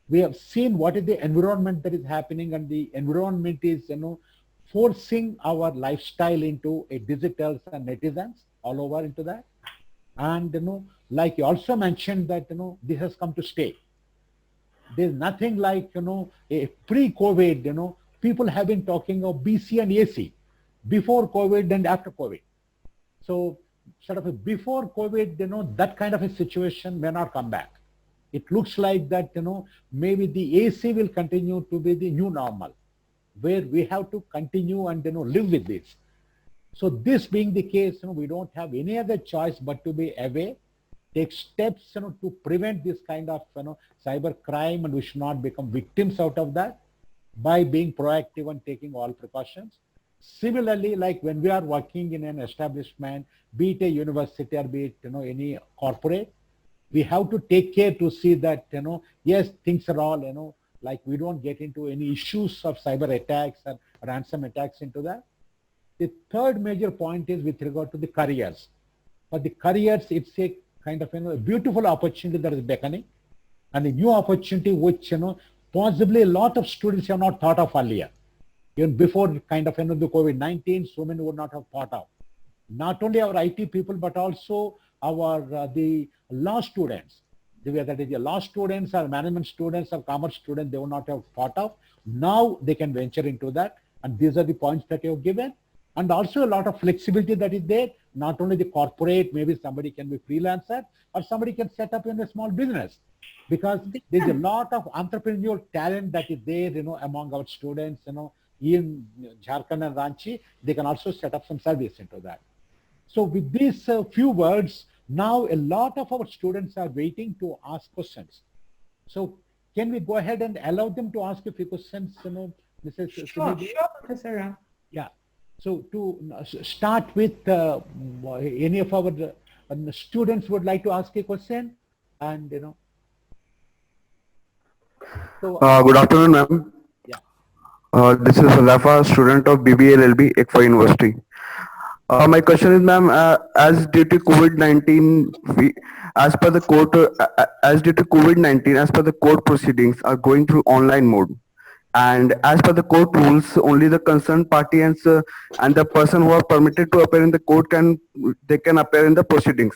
we have seen what is the environment that is happening, and the environment is, forcing our lifestyle into a digitals and netizens all over into that. And, like you also mentioned that, this has come to stay. There's nothing like, a pre-COVID, people have been talking of BC and AC before COVID and after COVID. So sort of before COVID, that kind of a situation may not come back. It looks like that, maybe the AC will continue to be the new normal, where we have to continue and, live with this. So this being the case, we don't have any other choice but to be aware, take steps, to prevent this kind of, cyber crime, and we should not become victims out of that by being proactive and taking all precautions. Similarly, like when we are working in an establishment, be it a university or be it, any corporate, we have to take care to see that, yes, things are all, like we don't get into any issues of cyber attacks and ransom attacks into that. The third major point is with regard to the careers. For the careers, it's a kind of, a beautiful opportunity that is beckoning, and a new opportunity which, possibly a lot of students have not thought of earlier. Even before kind of, the COVID-19, so many would not have thought of. Not only our IT people, but also our, the law students. Whether it is law students or management students or commerce students, they would not have thought of. Now they can venture into that. And these are the points that you have given. And also a lot of flexibility that is there. Not only the corporate, maybe somebody can be freelancer or somebody can set up in a small business, because there's a lot of entrepreneurial talent that is there, among our students, in Jharkhand and Ranchi. They can also set up some service into that. So with these few words, now a lot of our students are waiting to ask questions. So can we go ahead and allow them to ask a few questions, Mrs. Sure, Professor Rao. Yeah. So to start with, any of our students would like to ask a question, and So, Good afternoon, ma'am. Yeah. This is Rafa, student of BBLLB, ICFAI University. My question is, ma'am, as due to COVID-19, as per the court, as due to COVID-19, as per the court proceedings are going through online mode. And as per the court rules, only the concerned party and the person who are permitted to appear in the court they can appear in the proceedings.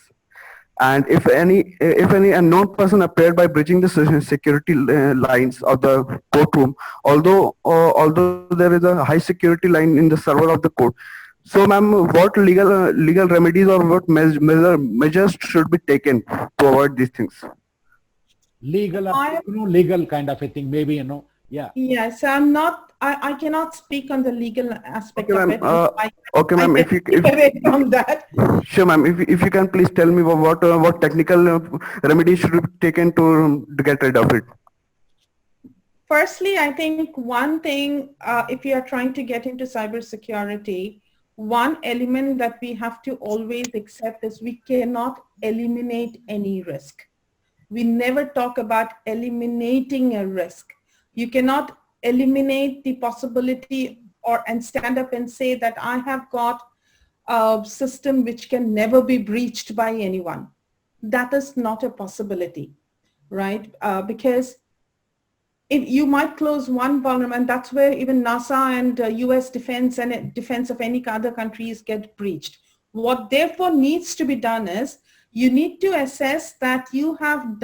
And if any unknown person appeared by breaching the security lines of the courtroom, although there is a high security line in the server of the court, so ma'am, what legal remedies or what measures should be taken to avoid these things? Legal, legal kind of a thing, maybe, yeah. Yes, I cannot speak on the legal aspect Okay, of ma'am. it. Okay, ma'am. If away from that. Sure, ma'am. If you can please tell me what technical remedies should be taken to get rid of it. Firstly, I think one thing, if you are trying to get into cybersecurity, one element that we have to always accept is we cannot eliminate any risk. We never talk about eliminating a risk. You cannot eliminate the possibility and stand up and say that I have got a system which can never be breached by anyone. That is not a possibility, right? Because if you might close one vulnerable, and that's where even NASA and US defense and defense of any other countries get breached. What therefore needs to be done is you need to assess that you have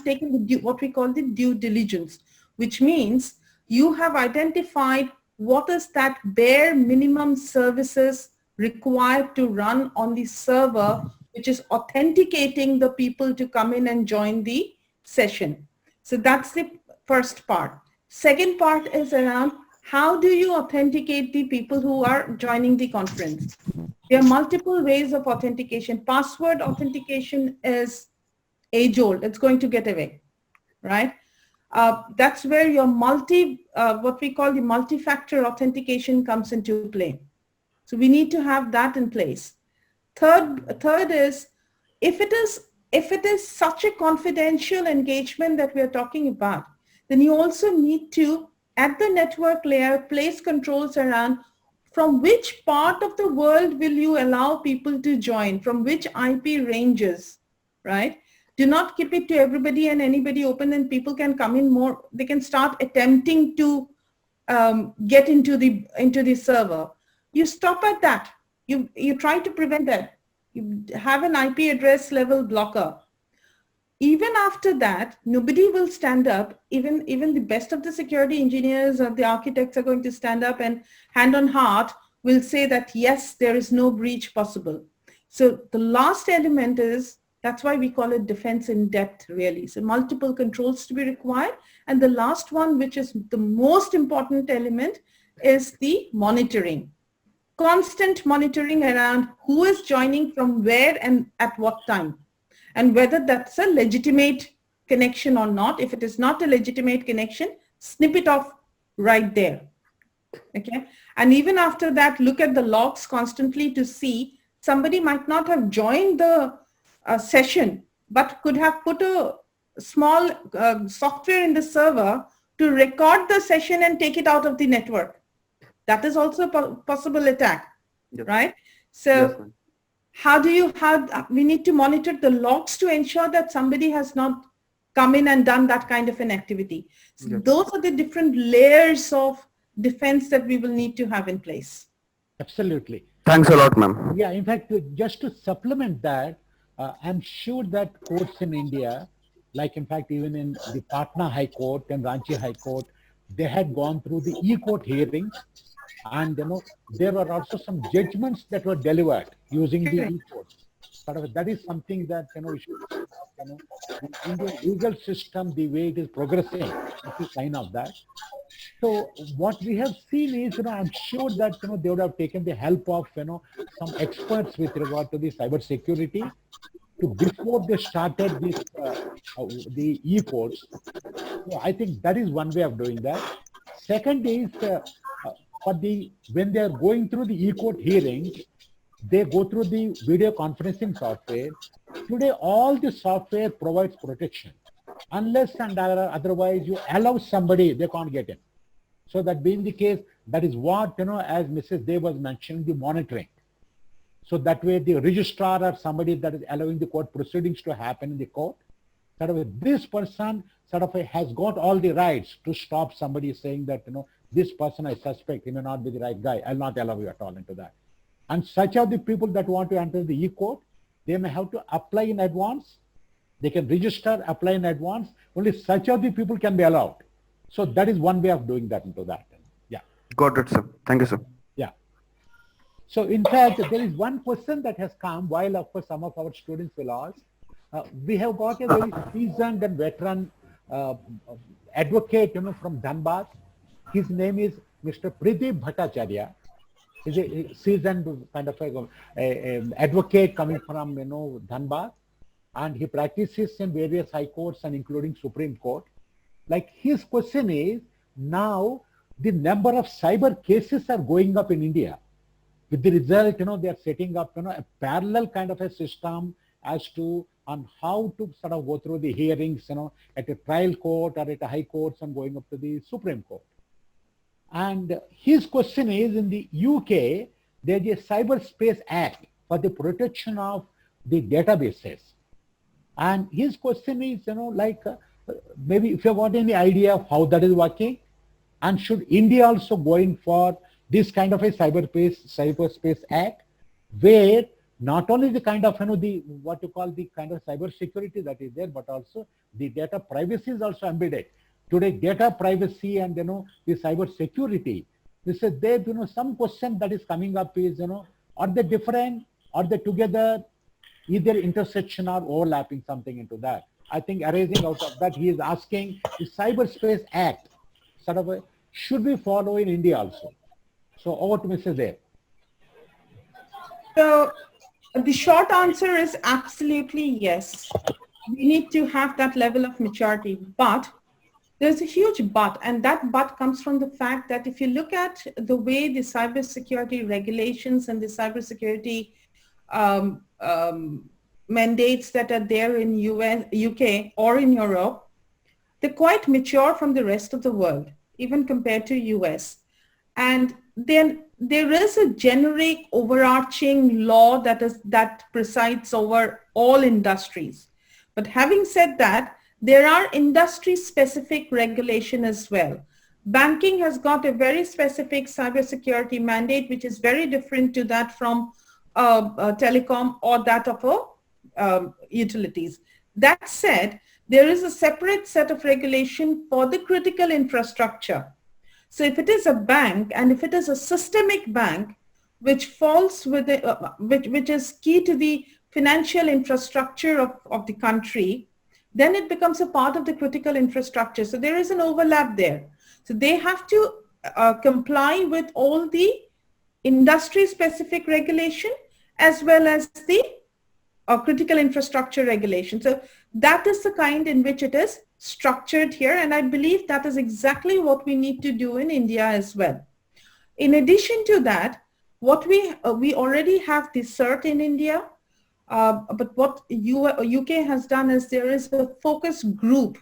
taken what we call the due diligence, which means you have identified what is that bare minimum services required to run on the server, which is authenticating the people to come in and join the session. So that's the first part. Second part is around how do you authenticate the people who are joining the conference? There are multiple ways of authentication. Password authentication is age-old. It's going to get away, right? That's where your what we call the multi-factor authentication comes into play. So we need to have that in place. Third is, if it is such a confidential engagement that we are talking about, then you also need to, at the network layer, place controls around from which part of the world will you allow people to join, from which IP ranges, right? Do not keep it to everybody and anybody open, and people can come in more, they can start attempting to get into the server. You stop at that. You try to prevent that. You have an IP address level blocker. Even after that, nobody will stand up. Even the best of the security engineers or the architects are going to stand up and hand on heart will say that, yes, there is no breach possible. So the last element is, that's why we call it defense in depth, really. So multiple controls to be required. And the last one, which is the most important element, is the monitoring. Constant monitoring around who is joining from where and at what time, and whether that's a legitimate connection or not. If it is not a legitimate connection, snip it off right there, okay? And even after that, look at the logs constantly to see somebody might not have joined the session, but could have put a small software in the server to record the session and take it out of the network. That is also a possible attack, yes. Right? So yes, we need to monitor the logs to ensure that somebody has not come in and done that kind of an activity. So yes, those are the different layers of defense that we will need to have in place. Absolutely. Thanks a lot, ma'am. Yeah, in fact, just to supplement that, I'm sure that courts in India, like in fact, even in the Patna High Court and Ranchi High Court, they had gone through the e-court hearings, and there were also some judgments that were delivered using the e-courts. That is something that we should, the Indian legal system, the way it is progressing, it's a sign of that. So what we have seen is, I'm sure that they would have taken the help of some experts with regard to the cybersecurity before they started this the e-courts. So I think that is one way of doing that. Second is when they are going through the e-court hearing, they go through the video conferencing software. Today, all the software provides protection. Unless and otherwise you allow somebody, they can't get in. So that being the case, that is what, as Mrs. Dev was mentioning, the monitoring. So that way the registrar or somebody that is allowing the court proceedings to happen in the court, sort of this person sort of has got all the rights to stop somebody saying that, this person I suspect, he may not be the right guy. I'll not allow you at all into that. And such are the people that want to enter the e-court, they may have to apply in advance. They can register, apply in advance. Only such of the people can be allowed. So that is one way of doing that into that. Yeah. Got it, sir. Thank you, sir. Yeah. So in fact, there is one question that has come while, of course, some of our students will ask. We have got a very seasoned and veteran advocate, from Dhanbad. His name is Mr. Pradeep Bhattacharya. He's a seasoned kind of a advocate coming from, Dhanbad. And he practices in various high courts and including Supreme Court. Like his question is, now the number of cyber cases are going up in India. With the result, they are setting up, a parallel kind of a system as to on how to sort of go through the hearings, at a trial court or at a high courts and going up to the Supreme Court. And his question is, in the UK, there is a Cyberspace Act for the protection of the databases. And his question is, maybe if you want any idea of how that is working, and should India also go in for this kind of a Cyberspace Act, where not only the kind of, what you call the kind of cyber security that is there, but also the data privacy is also embedded. Today, data privacy and, the cyber security, this is there, some question that is coming up is, are they different? Are they together? Either intersection or overlapping something into that. I think arising out of that, he is asking the Cyberspace Act sort of should we follow in India also? So over to Mrs. Dev. So the short answer is absolutely yes. We need to have that level of maturity, but there's a huge but, and that but comes from the fact that if you look at the way the cybersecurity regulations and the cybersecurity mandates that are there in US, UK or in Europe, they're quite mature from the rest of the world, even compared to US. And then there is a generic overarching law that presides over all industries. But having said that, there are industry-specific regulation as well. Banking has got a very specific cybersecurity mandate, which is very different to that from telecom or that of utilities. That said, there is a separate set of regulation for the critical infrastructure. So if it is a bank and if it is a systemic bank, which falls with which is key to the financial infrastructure of the country, then it becomes a part of the critical infrastructure. So there is an overlap there. So they have to comply with all the industry-specific regulation as well as the critical infrastructure regulation. So that is the kind in which it is structured here. And I believe that is exactly what we need to do in India as well. In addition to that, what we already have the CERT in India, but what UK has done is there is a focus group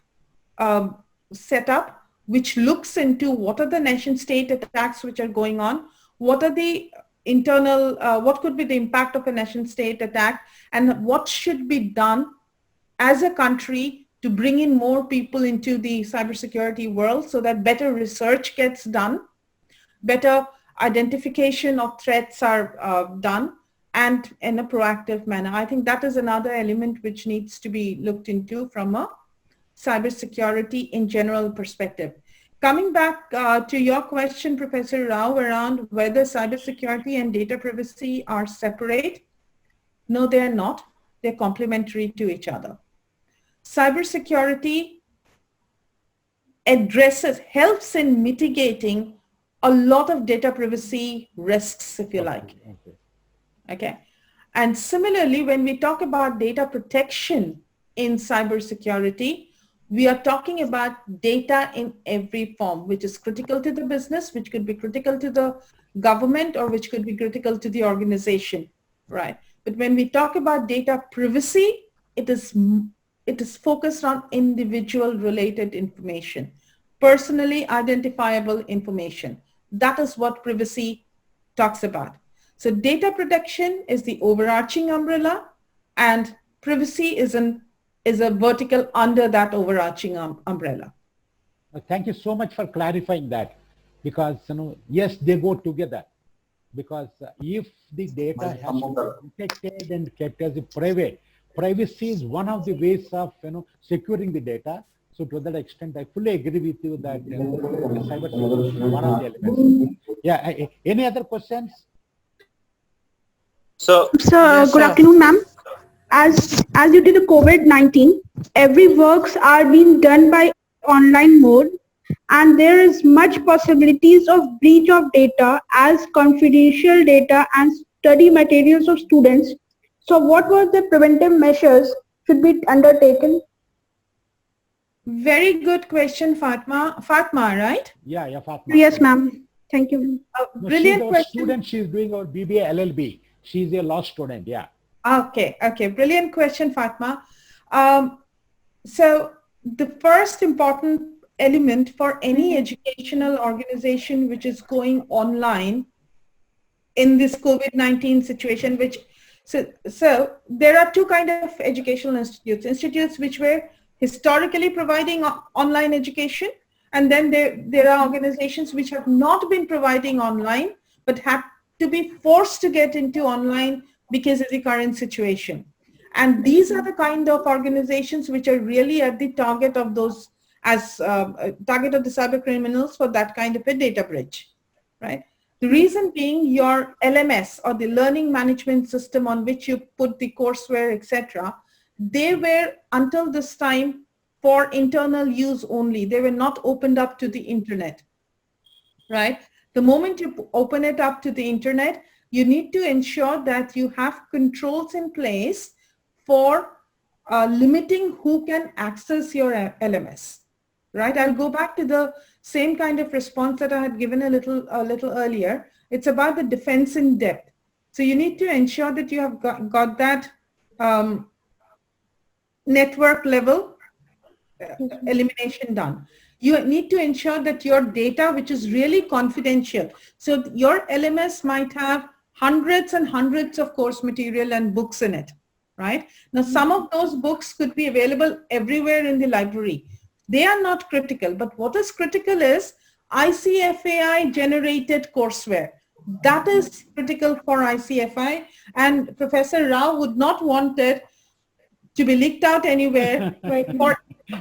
set up which looks into what are the nation state attacks which are going on, what are the internal, what could be the impact of a nation state attack, and what should be done as a country to bring in more people into the cybersecurity world so that better research gets done, better identification of threats are done, and in a proactive manner. I think that is another element which needs to be looked into from a cybersecurity in general perspective. Coming back to your question, Professor Rao, around whether cybersecurity and data privacy are separate. No, they're not. They're complementary to each other. Cybersecurity helps in mitigating a lot of data privacy risks, if you like. Okay. And similarly, when we talk about data protection in cybersecurity, we are talking about data in every form, which is critical to the business, which could be critical to the government, or which could be critical to the organization, right? But when we talk about data privacy, it is focused on individual related information, personally identifiable information. That is what privacy talks about. So data protection is the overarching umbrella, and privacy is a vertical under that overarching umbrella. Thank you so much for clarifying that, because yes, they go together. Because if the data has to be protected and kept as a private, privacy is one of the ways of securing the data. So to that extent, I fully agree with you that cybersecurity is one of the elements. Yeah. Any other questions? So, So, yes, good sir. afternoon, ma'am. As due to the COVID-19, every works are being done by online mode, and there is much possibilities of breach of data as confidential data and study materials of students. So, what were the preventive measures should be undertaken? Very good question, Fatma. Fatma, right? Yeah, Fatma. Yes, ma'am. Thank you. No, she's Brilliant our question. student. She's doing our BBA LLB. She's a law student. Yeah. Okay. Brilliant question, Fatma. So the first important element for any educational organization which is going online in this COVID-19 situation, so there are two kinds of educational institutes which were historically providing online education, and then there are organizations which have not been providing online but have to be forced to get into online because of the current situation. And these are the kind of organizations which are really at the target of those, as target of the cyber criminals for that kind of a data breach, right? The reason being your LMS, or the learning management system on which you put the courseware, etc., they were until this time for internal use only. They were not opened up to the internet, right? The moment you open it up to the internet, you need to ensure that you have controls in place for limiting who can access your LMS, right? I'll go back to the same kind of response that I had given a little earlier. It's about the defense in depth. So you need to ensure that you have got that network level elimination done. You need to ensure that your data, which is really confidential, so your LMS might have hundreds and hundreds of course material and books in it, right? Now, some of those books could be available everywhere in the library. They are not critical, but what is critical is ICFAI generated courseware. That is critical for ICFI, and Professor Rao would not want it to be leaked out anywhere, right,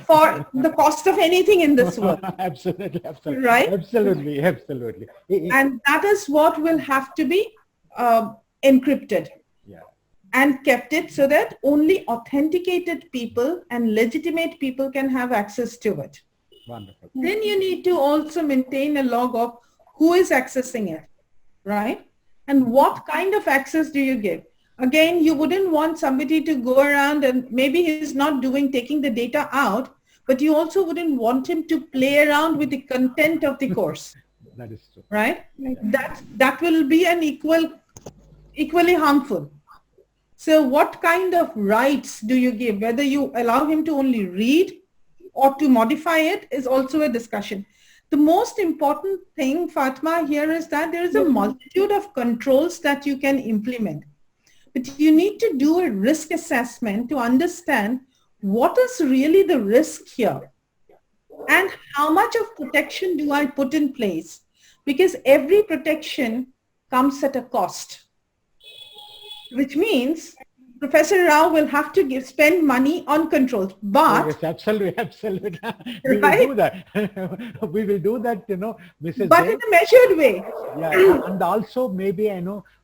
for the cost of anything in this world. Absolutely. Right? Absolutely. And that is what will have to be encrypted. Yeah. And kept it so that only authenticated people and legitimate people can have access to it. Wonderful. Then you need to also maintain a log of who is accessing it, right? And what kind of access do you give? Again, you wouldn't want somebody to go around and maybe he's not taking the data out, but you also wouldn't want him to play around with the content of the course. That is true. Right? That will be an equally harmful. So what kind of rights do you give? Whether you allow him to only read or to modify it is also a discussion. The most important thing, Fatma, here is that there is a multitude of controls that you can implement. But you need to do a risk assessment to understand what is really the risk here and how much of protection do I put in place? Because every protection comes at a cost, which means Professor Rao will have to spend money on controls, but yes, absolutely. Right? We will do that, Mrs. But Dev. in a measured way. Yeah, and also maybe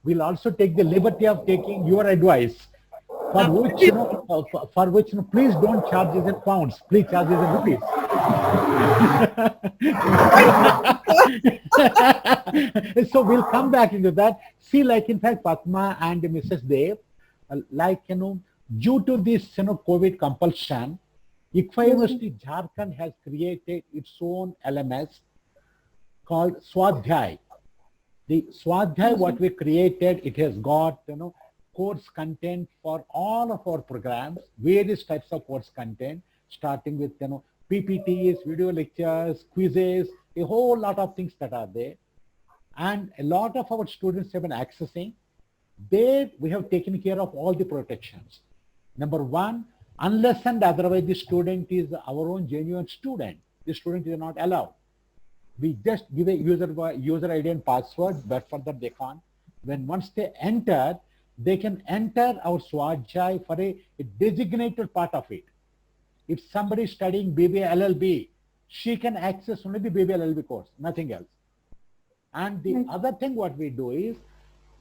we'll also take the liberty of taking your advice, for which please don't charge us in pounds, please charge us in rupees. So we'll come back into that. See, like in fact, Padma and Mrs. Dev, due to this COVID compulsion, ICFAI University Jharkhand has created its own LMS called Swadhyay. The Swadhyay, what we created, it has got course content for all of our programs, various types of course content, starting with PPTs, video lectures, quizzes, a whole lot of things that are there. And a lot of our students have been accessing. There we have taken care of all the protections. Number one, unless and otherwise the student is our own genuine student, the student is not allowed. We just give a user ID and password, but for that they can't. When once they enter, they can enter our Swadhyay for a designated part of it. If somebody is studying BBA LLB, she can access only the BBA LLB course, nothing else. And the other thing what we do is,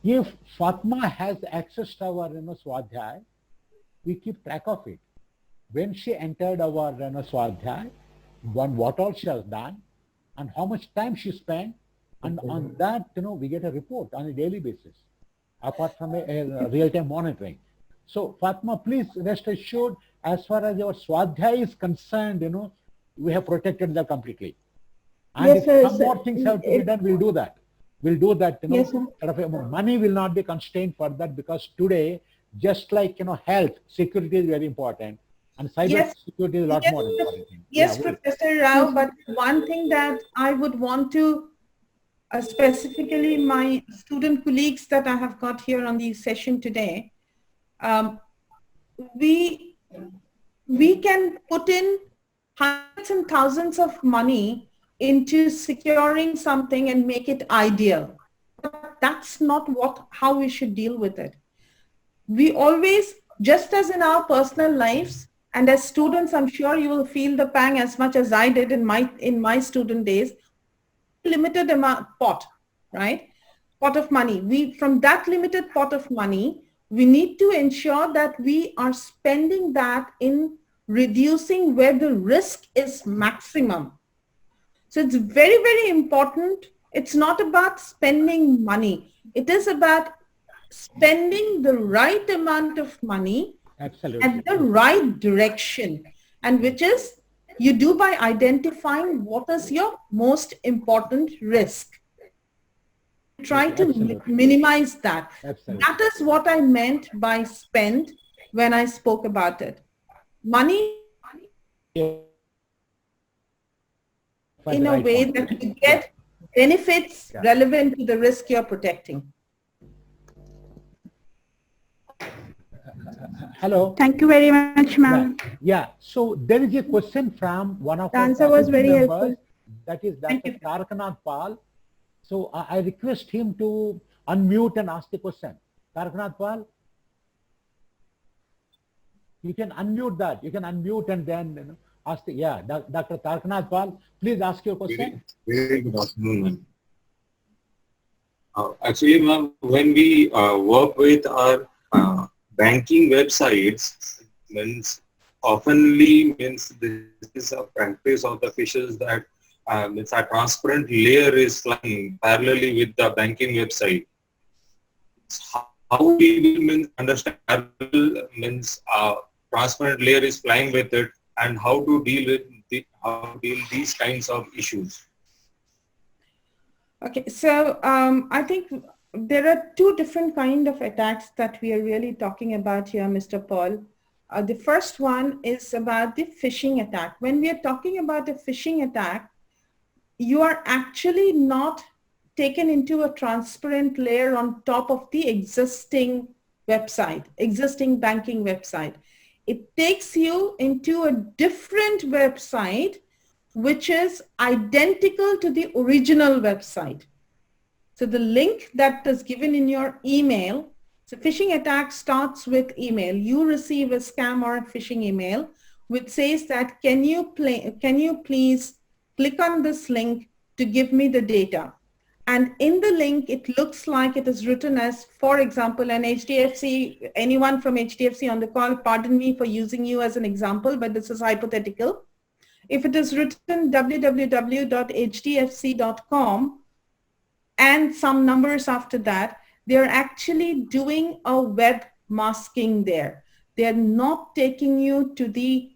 if Fatma has access to our Swadhyay, we keep track of it. When she entered our Swadhyay, what all she has done, and how much time she spent, and on that, we get a report on a daily basis, apart from a real-time monitoring. So, Fatma, please rest assured, as far as our Swadhyay is concerned, we have protected that completely. And Yes, if sir, some more things have to be done, we'll do that. We'll do that, Yes, sir. money will not be constrained for that, because today, just like, health, security is very important. And cyber Yes. security is a lot Yes, more important thing. Yes, Yeah, Professor Rao, but one thing that I would want to specifically my student colleagues that I have got here on the session today, we can put in hundreds and thousands of money into securing something and make it ideal. But that's not how we should deal with it. We always, just as in our personal lives, and as students, I'm sure you will feel the pang as much as I did in my student days, limited amount pot, right? Pot of money. From that limited pot of money, we need to ensure that we are spending that in reducing where the risk is maximum. So it's very, very important. It's not about spending money. It is about spending the right amount of money absolutely. at the right direction, and which is you do by identifying what is your most important risk. Try to minimize that. Absolutely. That is what I meant by spend when I spoke about it. Money in a way that you get benefits relevant to the risk you're protecting. Hello. Thank you very much, ma'am. Yeah. So there is a question from one of The our answer was faculty very members, helpful. that is Thank Dr. you. Taraknath Pal. So I request him to unmute and ask the question. Taraknath Pal, you can unmute that. You can unmute and then ask the, Dr. Taraknath Pal, please ask your question. Very good afternoon, ma'am. Actually, ma'am, when we work with our banking websites, means oftenly means this is a practice of the phishers that means a transparent layer is flying parallelly with the banking website. How we will means understand parallel means transparent layer is flying with it, and how to deal with these kinds of issues. Okay, so I think there are two different kind of attacks that we are really talking about here, Mr. Paul. The first one is about the phishing attack. When we are talking about a phishing attack, you are actually not taken into a transparent layer on top of the existing website, existing banking website. It takes you into a different website, which is identical to the original website. So the link that is given in your email, so phishing attack starts with email. You receive a scam or a phishing email which says that, can you please click on this link to give me the data? And in the link, it looks like it is written as, for example, an HDFC, anyone from HDFC on the call, pardon me for using you as an example, but this is hypothetical. If it is written www.hdfc.com and some numbers after that, they're actually doing a web masking there. They're not taking you to the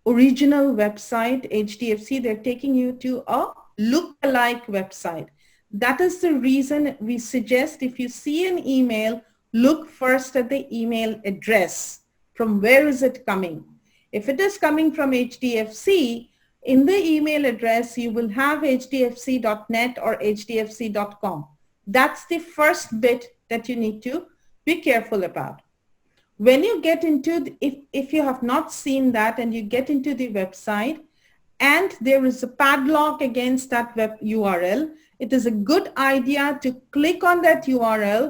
original website, HDFC, they're taking you to a look-alike website. That is the reason we suggest if you see an email, look first at the email address. From where is it coming? If it is coming from HDFC, in the email address, you will have hdfc.net or hdfc.com. That's the first bit that you need to be careful about. When you get into, if you have not seen that and you get into the website and there is a padlock against that web URL, it is a good idea to click on that URL,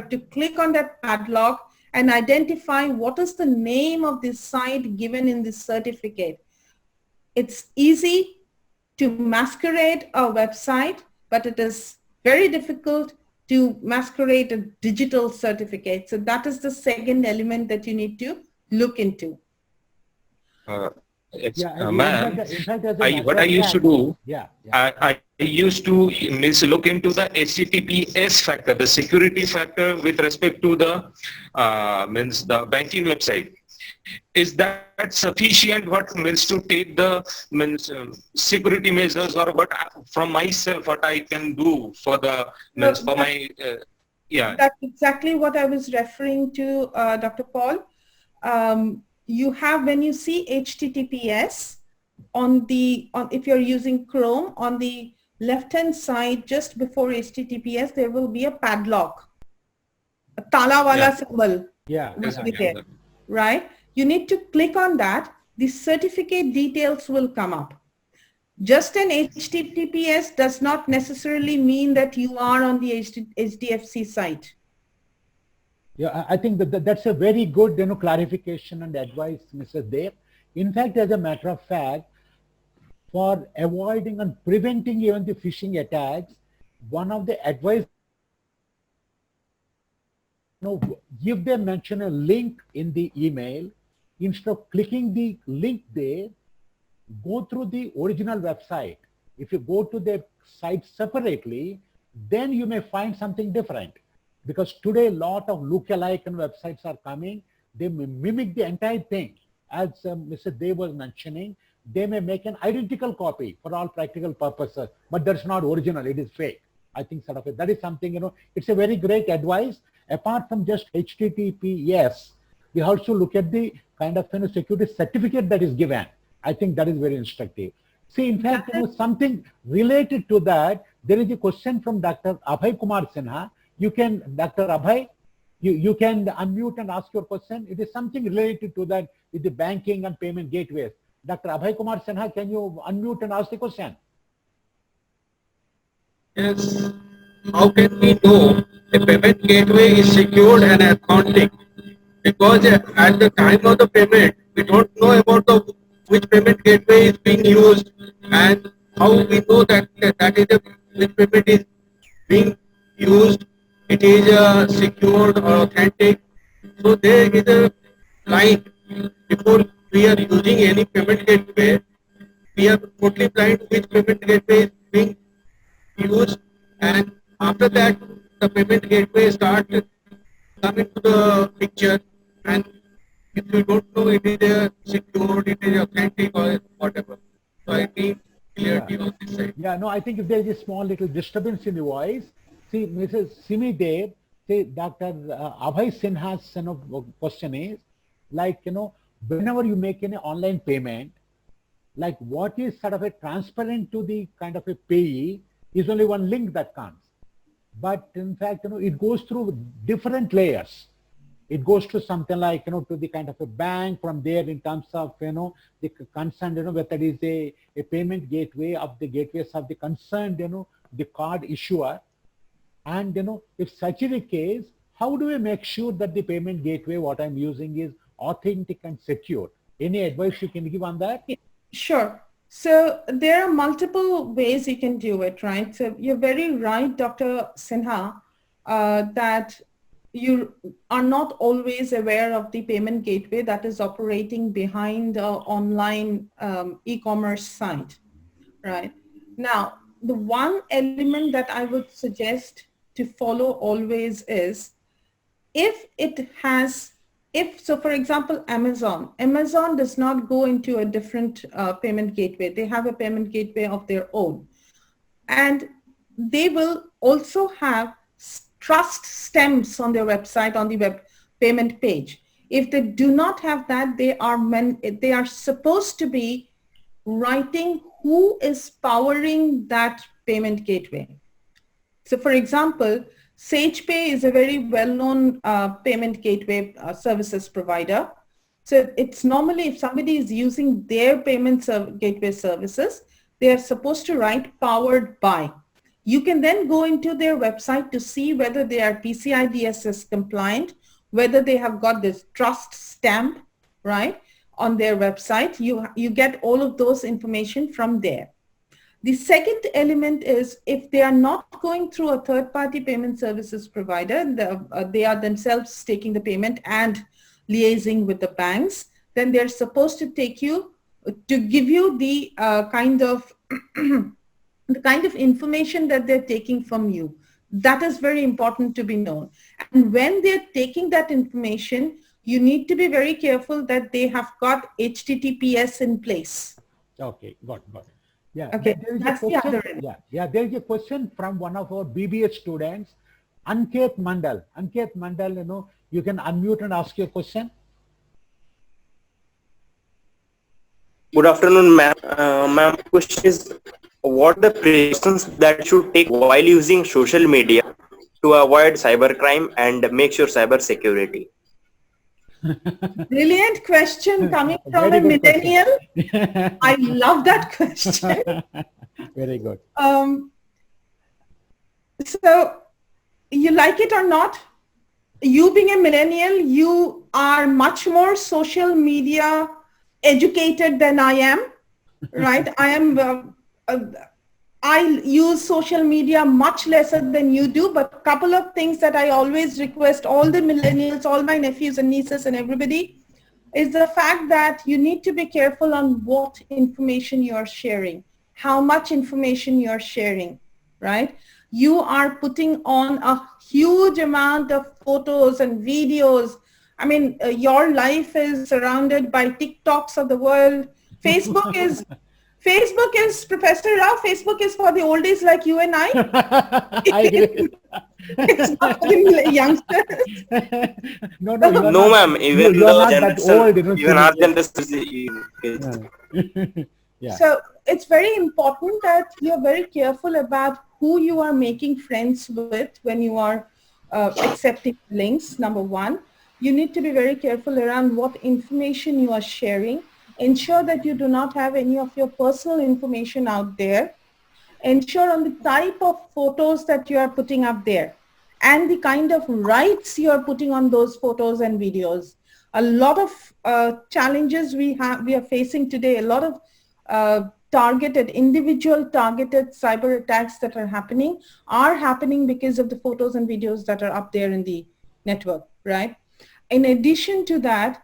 to click on that padlock and identify what is the name of this site given in this certificate. It's easy to masquerade a website, but it is very difficult to masquerade a digital certificate. So that is the second element that you need to look into. Ma'am, what I used to do, I used to look into the HTTPS factor, the security factor with respect to the the banking website. Is that sufficient? What means to take the security measures, or what from myself? What I can do for the for my That's exactly what I was referring to, Dr. Paul. You have, when you see HTTPS if you're using Chrome, on the left-hand side, just before HTTPS, there will be a padlock, a tala wala symbol will be there, right? You need to click on that. The certificate details will come up. Just an HTTPS does not necessarily mean that you are on the HDFC site. Yeah, I think that's a very good clarification and advice, Mrs. Dev. In fact, as a matter of fact, for avoiding and preventing even the phishing attacks, one of the advice, if they mention a link in the email, instead of clicking the link there, go through the original website. If you go to the site separately, then you may find something different. Because today, a lot of lookalike and websites are coming. They may mimic the entire thing. As Mr. Dev was mentioning, they may make an identical copy for all practical purposes, but that's not original, it is fake. I think sort of that is something, it's a very great advice. Apart from just HTTPS, we also look at the kind of security certificate that is given. I think that is very instructive. See, in fact, something related to that, there is a question from Dr. Abhay Kumar Sinha. You can, Dr. Abhay, you can unmute and ask your question. It is something related to that with the banking and payment gateways. Dr. Abhay Kumar Sinha, can you unmute and ask the question? Yes. How can we know a payment gateway is secured and authentic? Because at the time of the payment, we don't know about which payment gateway is being used, and how we know that which payment is being used, it is secured or authentic. So there is a line. Before we are using any payment gateway, we are totally blind to which payment gateway is being used, and after that the payment gateway start coming to the picture, and if you don't know it is secured, it is authentic or whatever. So I need clarity on this side. Yeah, no, I think if there is a small little disturbance in the voice, see, Mrs. Simi Dev, say Dr. Abhay Sinha's question is, like, whenever you make an online payment, like what is sort of a transparent to the kind of a payee is only one link that comes. But in fact, it goes through different layers. It goes to something like, to the kind of a bank. From there, in terms of, the concerned, whether it is a payment gateway of the gateways of the concerned, the card issuer. And, if such is the case, how do we make sure that the payment gateway, what I'm using, is authentic and secure? Any advice you can give on that? Sure. So there are multiple ways you can do it, right? So you're very right, Dr. Sinha, that you are not always aware of the payment gateway that is operating behind an online e-commerce site, right? Now, the one element that I would suggest to follow always is, so for example, Amazon does not go into a different payment gateway. They have a payment gateway of their own. And they will also have trust stamps on their website, on the web payment page. If they do not have that, they are supposed to be writing who is powering that payment gateway. So for example, SagePay is a very well-known payment gateway services provider. So it's normally, if somebody is using their payment gateway services, they are supposed to write powered by. You can then go into their website to see whether they are PCI DSS compliant, whether they have got this trust stamp, right, on their website. You get all of those information from there. The second element is if they are not going through a third-party payment services provider, they are themselves taking the payment and liaising with the banks, then they're supposed to give you the kind of the kind of information that they're taking from you. That is very important to be known. And when they're taking that information, you need to be very careful that they have got HTTPS in place. Okay, got it. Yeah. Okay, that's the other end. Yeah. There is a question from one of our BBH students, Anket Mandal. Anket Mandal, you can unmute and ask your question. Good afternoon, ma'am. Ma'am, question is, what are the precautions that should take while using social media to avoid cybercrime and make sure cyber security? Brilliant question coming from a millennial. I love that question. Very good. So you like it or not, you being a millennial, you are much more social media educated than I am, right? I use social media much lesser than you do, but a couple of things that I always request all the millennials, all my nephews and nieces and everybody, is the fact that you need to be careful on what information you're sharing, how much information you're sharing, right? You are putting on a huge amount of photos and videos. I mean, your life is surrounded by TikToks of the world. Facebook is, Professor Rao, Facebook is for the oldies like you and I. I agree. It's not for the youngsters. No, ma'am. Even you're not that old. Even our generation. Yeah. So it's very important that you're very careful about who you are making friends with when you are accepting links, number one. You need to be very careful around what information you are sharing. Ensure that you do not have any of your personal information out there. Ensure on the type of photos that you are putting up there and the kind of rights you are putting on those photos and videos. A lot of challenges we are facing today, a lot of individual targeted cyber attacks that are happening because of the photos and videos that are up there in the network, right? In addition to that,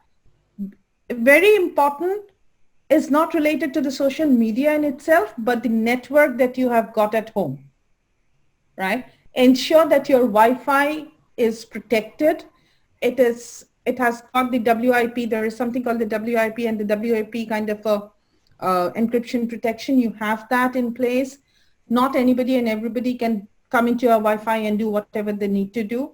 very important is not related to the social media in itself, but the network that you have got at home, right? Ensure that your Wi-Fi is protected. It has got the WIP. There is something called the WIP and the WAP kind of encryption protection. You have that in place. Not anybody and everybody can come into your Wi-Fi and do whatever they need to do.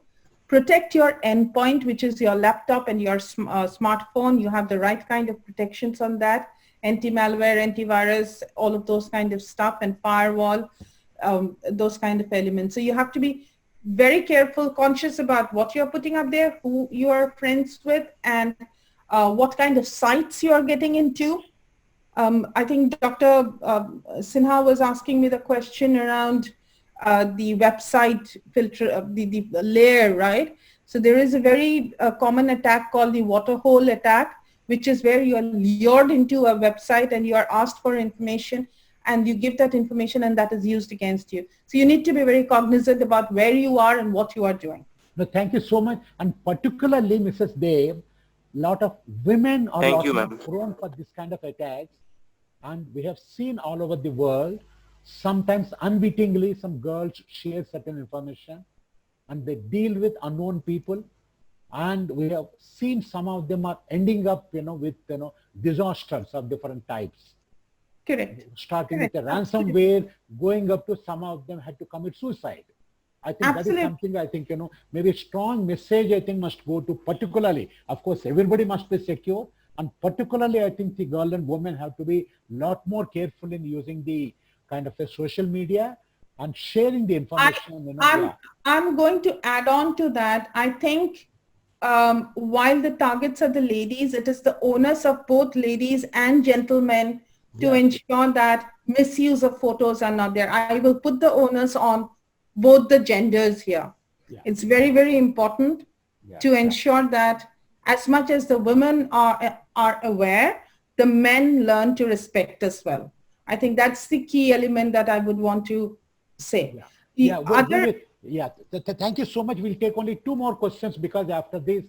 Protect your endpoint, which is your laptop and your smartphone. You have the right kind of protections on that. Anti-malware, antivirus, all of those kind of stuff, and firewall, those kind of elements. So you have to be very careful, conscious about what you're putting up there, who you are friends with, and what kind of sites you are getting into. I think Dr. Sinha was asking me the question around the website filter, the layer, right? So there is a very common attack called the waterhole attack, which is where you are lured into a website and you are asked for information and you give that information and that is used against you. So you need to be very cognizant about where you are and what you are doing. No, thank you so much. And particularly, Mrs. Dev, a lot of women are prone for this kind of attacks. And we have seen all over the world, sometimes unwittingly, some girls share certain information and they deal with unknown people. And we have seen some of them are ending up, with, disasters of different types. Correct. Starting with a ransomware, going up to some of them had to commit suicide. I think that is something I think, maybe a strong message I think must go to particularly, of course, everybody must be secure. And particularly, I think the girl and women have to be a lot more careful in using the kind of a social media. and sharing the information. I'm going to add on to that. I think while the targets are the ladies, it is the onus of both ladies and gentlemen to ensure that misuse of photos are not there. I will put the onus on both the genders here. It's very, very important to ensure that as much as the women are aware, the men learn to respect as well. I think that's the key element that I would want to say. Thank you so much. We'll take only 2 more questions because after this,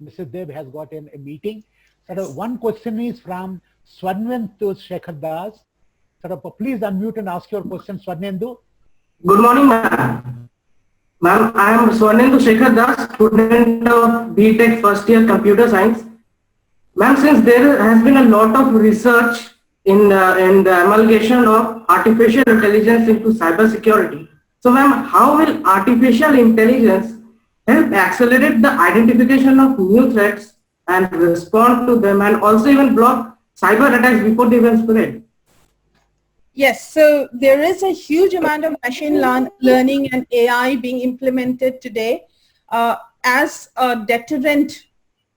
Mrs. Deb has got a meeting. So one question is from Swarnendu Shekhar Das. Please unmute and ask your question, Swarnendu. Good morning, ma'am. Ma'am, I am Swarnendu Shekhar Das, student of BTech first year Computer Science. Ma'am, since there has been a lot of research in the amalgamation of artificial intelligence into cybersecurity, so ma'am, how will artificial intelligence help accelerate the identification of new threats and respond to them, and also even block cyber attacks before they even spread? Yes, so there is a huge amount of machine learning and AI being implemented today as a deterrent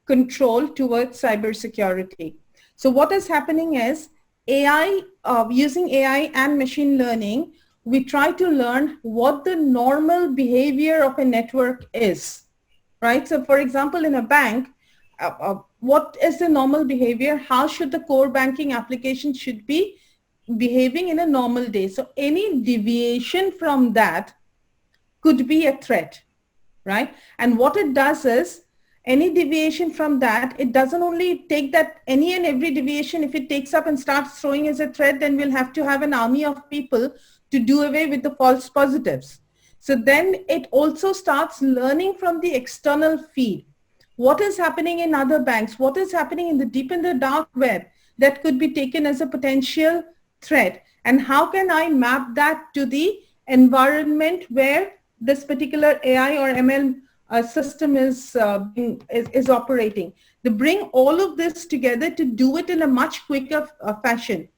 control towards cybersecurity. So what is happening is AI, using AI and machine learning, we try to learn what the normal behavior of a network is, right? So for example, in a bank, what is the normal behavior? How should the core banking application should be behaving in a normal day? So any deviation from that could be a threat, right? And what it does is, any deviation from that, it doesn't only take that any and every deviation, if it takes up and starts throwing as a threat, then we'll have to have an army of people to do away with the false positives. So then it also starts learning from the external feed. What is happening in other banks? What is happening in the deep in the dark web that could be taken as a potential threat? And how can I map that to the environment where this particular AI or ML system is operating? To bring all of this together to do it in a much quicker fashion.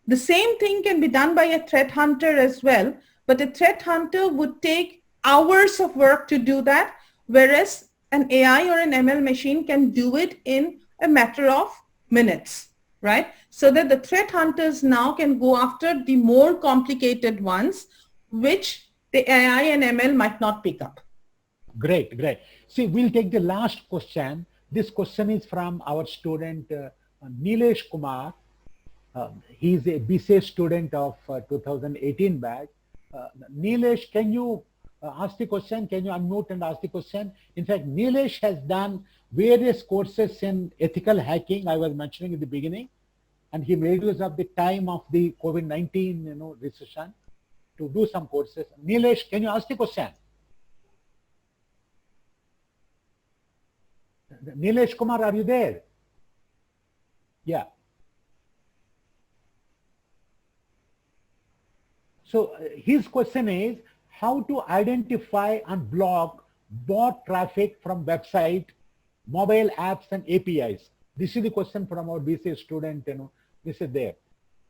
The same thing can be done by a threat hunter as well, but a threat hunter would take hours of work to do that, whereas an AI or an ML machine can do it in a matter of minutes, right? So that the threat hunters now can go after the more complicated ones, which the AI and ML might not pick up. Great, great. See, we'll take the last question. This question is from our student, Nilesh Kumar. He's a BCA student of 2018 batch. Nilesh, can you ask the question? Can you unmute and ask the question? In fact, Nilesh has done various courses in ethical hacking, I was mentioning in the beginning, and he made use of the time of the COVID-19 recession to do some courses. Nilesh, can you ask the question? Nilesh Kumar, are you there? Yeah. So his question is how to identify and block bot traffic from website, mobile apps and APIs. This is the question from our BCA student, this is there.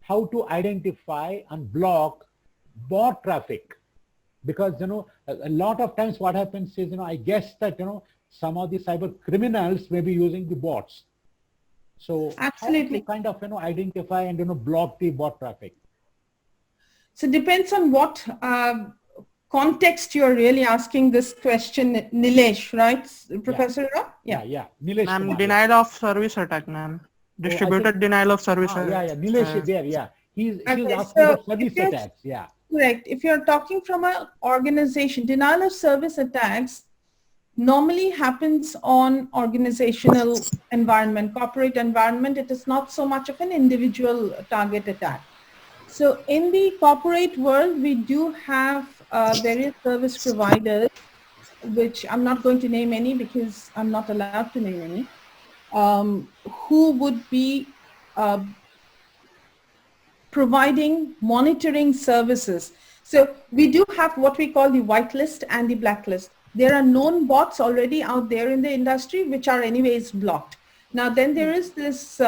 How to identify and block bot traffic. Because, a lot of times what happens is, I guess that, some of the cyber criminals may be using the bots. So absolutely, how to kind of, identify and, block the bot traffic. So it depends on what context you're really asking this question, Nilesh, right, Professor? Yeah. Nilesh. Ma'am, denial of service attack, ma'am. Distributed denial of service. Nilesh is there. Yeah, he's asking about service attacks. Yeah. Correct. If you're talking from an organization, denial of service attacks normally happens on organizational environment, corporate environment. It is not so much of an individual target attack. So in the corporate world, we do have various service providers, which I'm not going to name any because I'm not allowed to name any, who would be providing monitoring services. So we do have what we call the whitelist and the blacklist. There are known bots already out there in the industry, which are anyways blocked. Now then there is this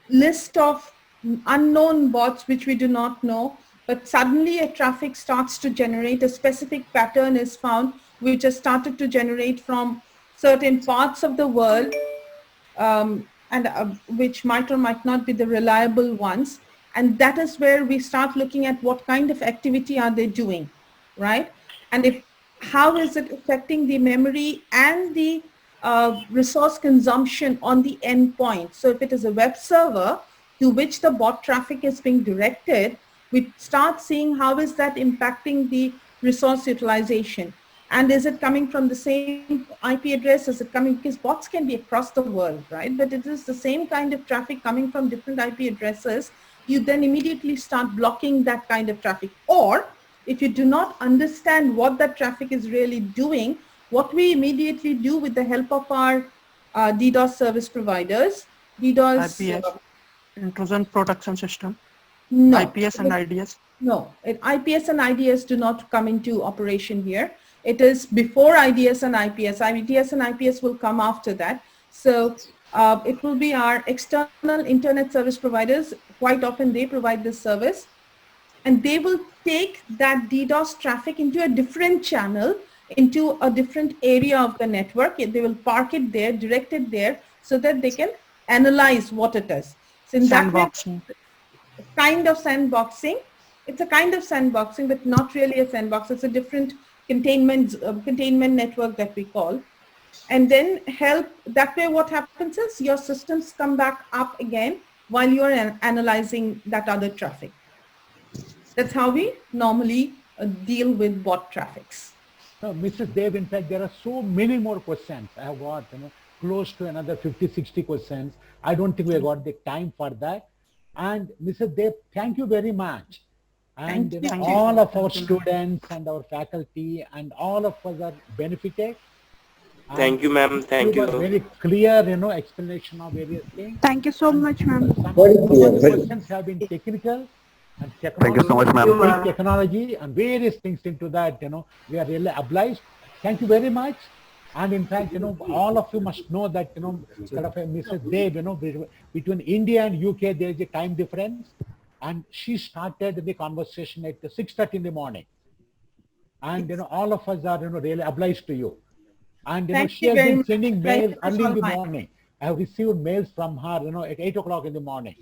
list of unknown bots which we do not know, but suddenly a traffic starts to generate, a specific pattern is found, which has started to generate from certain parts of the world, and which might or might not be the reliable ones. And that is where we start looking at what kind of activity are they doing, right? And how is it affecting the memory and the resource consumption on the endpoint. So if it is a web server to which the bot traffic is being directed, we start seeing how is that impacting the resource utilization. And is it coming from the same IP address? Is it coming, because bots can be across the world, right? But it is the same kind of traffic coming from different IP addresses. You then immediately start blocking that kind of traffic. Or if you do not understand what that traffic is really doing, what we immediately do with the help of our DDoS service providers, DDoS... IPS, intrusion protection system, no, IPS and IDS. No, IPS and IDS do not come into operation here. It is before IDS and IPS. IDS and IPS will come after that. So it will be our external internet service providers. Quite often they provide this service, and they will take that DDoS traffic into a different channel, into a different area of the network. They will park it there, direct it there, so that they can analyze what it is. So in that way, kind of sandboxing. It's a kind of sandboxing, but not really a sandbox. It's a different containment network that we call. And then that way what happens is your systems come back up again while you're analyzing that other traffic. That's how we normally deal with bot traffics. No, Mrs. Dev, in fact, there are so many more questions. I have got close to another 50, 60 questions. I don't think we have got the time for that. And Mrs. Dev, thank you very much. And all of our students and our faculty and all of us are benefited. Thank you, ma'am. Thank you. Very clear, explanation of various things. Thank you so much, ma'am. Some of the questions have been technical and technology. Thank you so much, ma'am. Technology and various things into that, we are really obliged. Thank you very much. And in fact, all of you must know that, sort of Mrs. Dev, between India and UK, there is a time difference. And she started the conversation at 6:30 in the morning. And, all of us are, really obliged to you. And, she has been sending mails early in the morning. I have received mails from her, at 8 o'clock in the morning.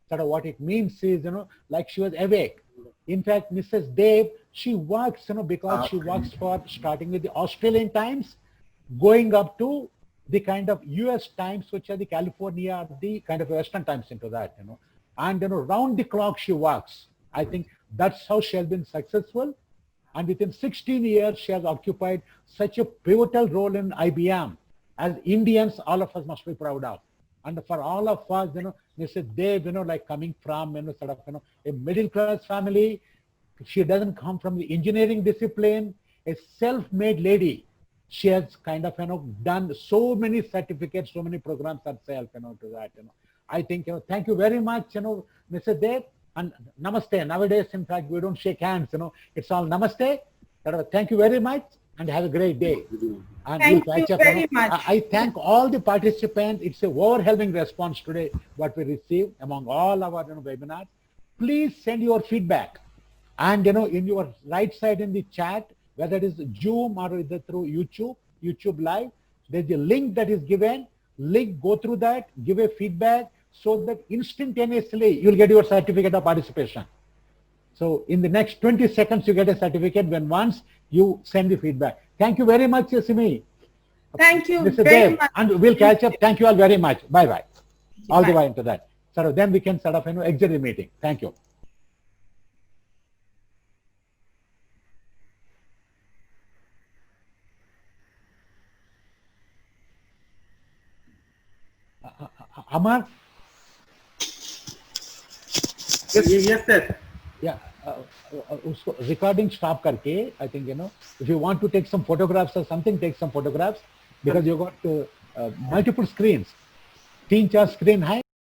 So what it means is, like she was awake. In fact, Mrs. Dev, she works, because she works for starting with the Australian times, going up to the kind of US times, which are the California, the kind of Western times into that, And round the clock she works. I think that's how she has been successful. And within 16 years, she has occupied such a pivotal role in IBM. As Indians, all of us must be proud of. And for all of us, Mrs. Dev, like coming from, sort of, a middle class family. She doesn't come from the engineering discipline, a self-made lady. She has kind of, done so many certificates, so many programs herself, to that, I think, thank you very much, Mr. Dev, and namaste. Nowadays, in fact, we don't shake hands, it's all namaste. Thank you very much and have a great day. And thank you very much. I thank all the participants. It's a overwhelming response today, what we received among all our webinars. Please send your feedback. And, in your right side in the chat, whether it is Zoom or either through YouTube Live, there's a link that is given. Go through that, give a feedback, so that instantaneously you'll get your certificate of participation. So in the next 20 seconds, you get a certificate when once you send the feedback. Thank you very much, Simi. Thank you Mr. very Dev, much. and we'll catch up. Thank you all very much. Bye-bye. All the way into that. So then we can sort of, exit the meeting. Thank you. Amar? Yes, sir. Yeah. उसको recording stop करके, I think, if you want to take some photographs or something, take some photographs, because you got multiple screens. 3-4 screen है,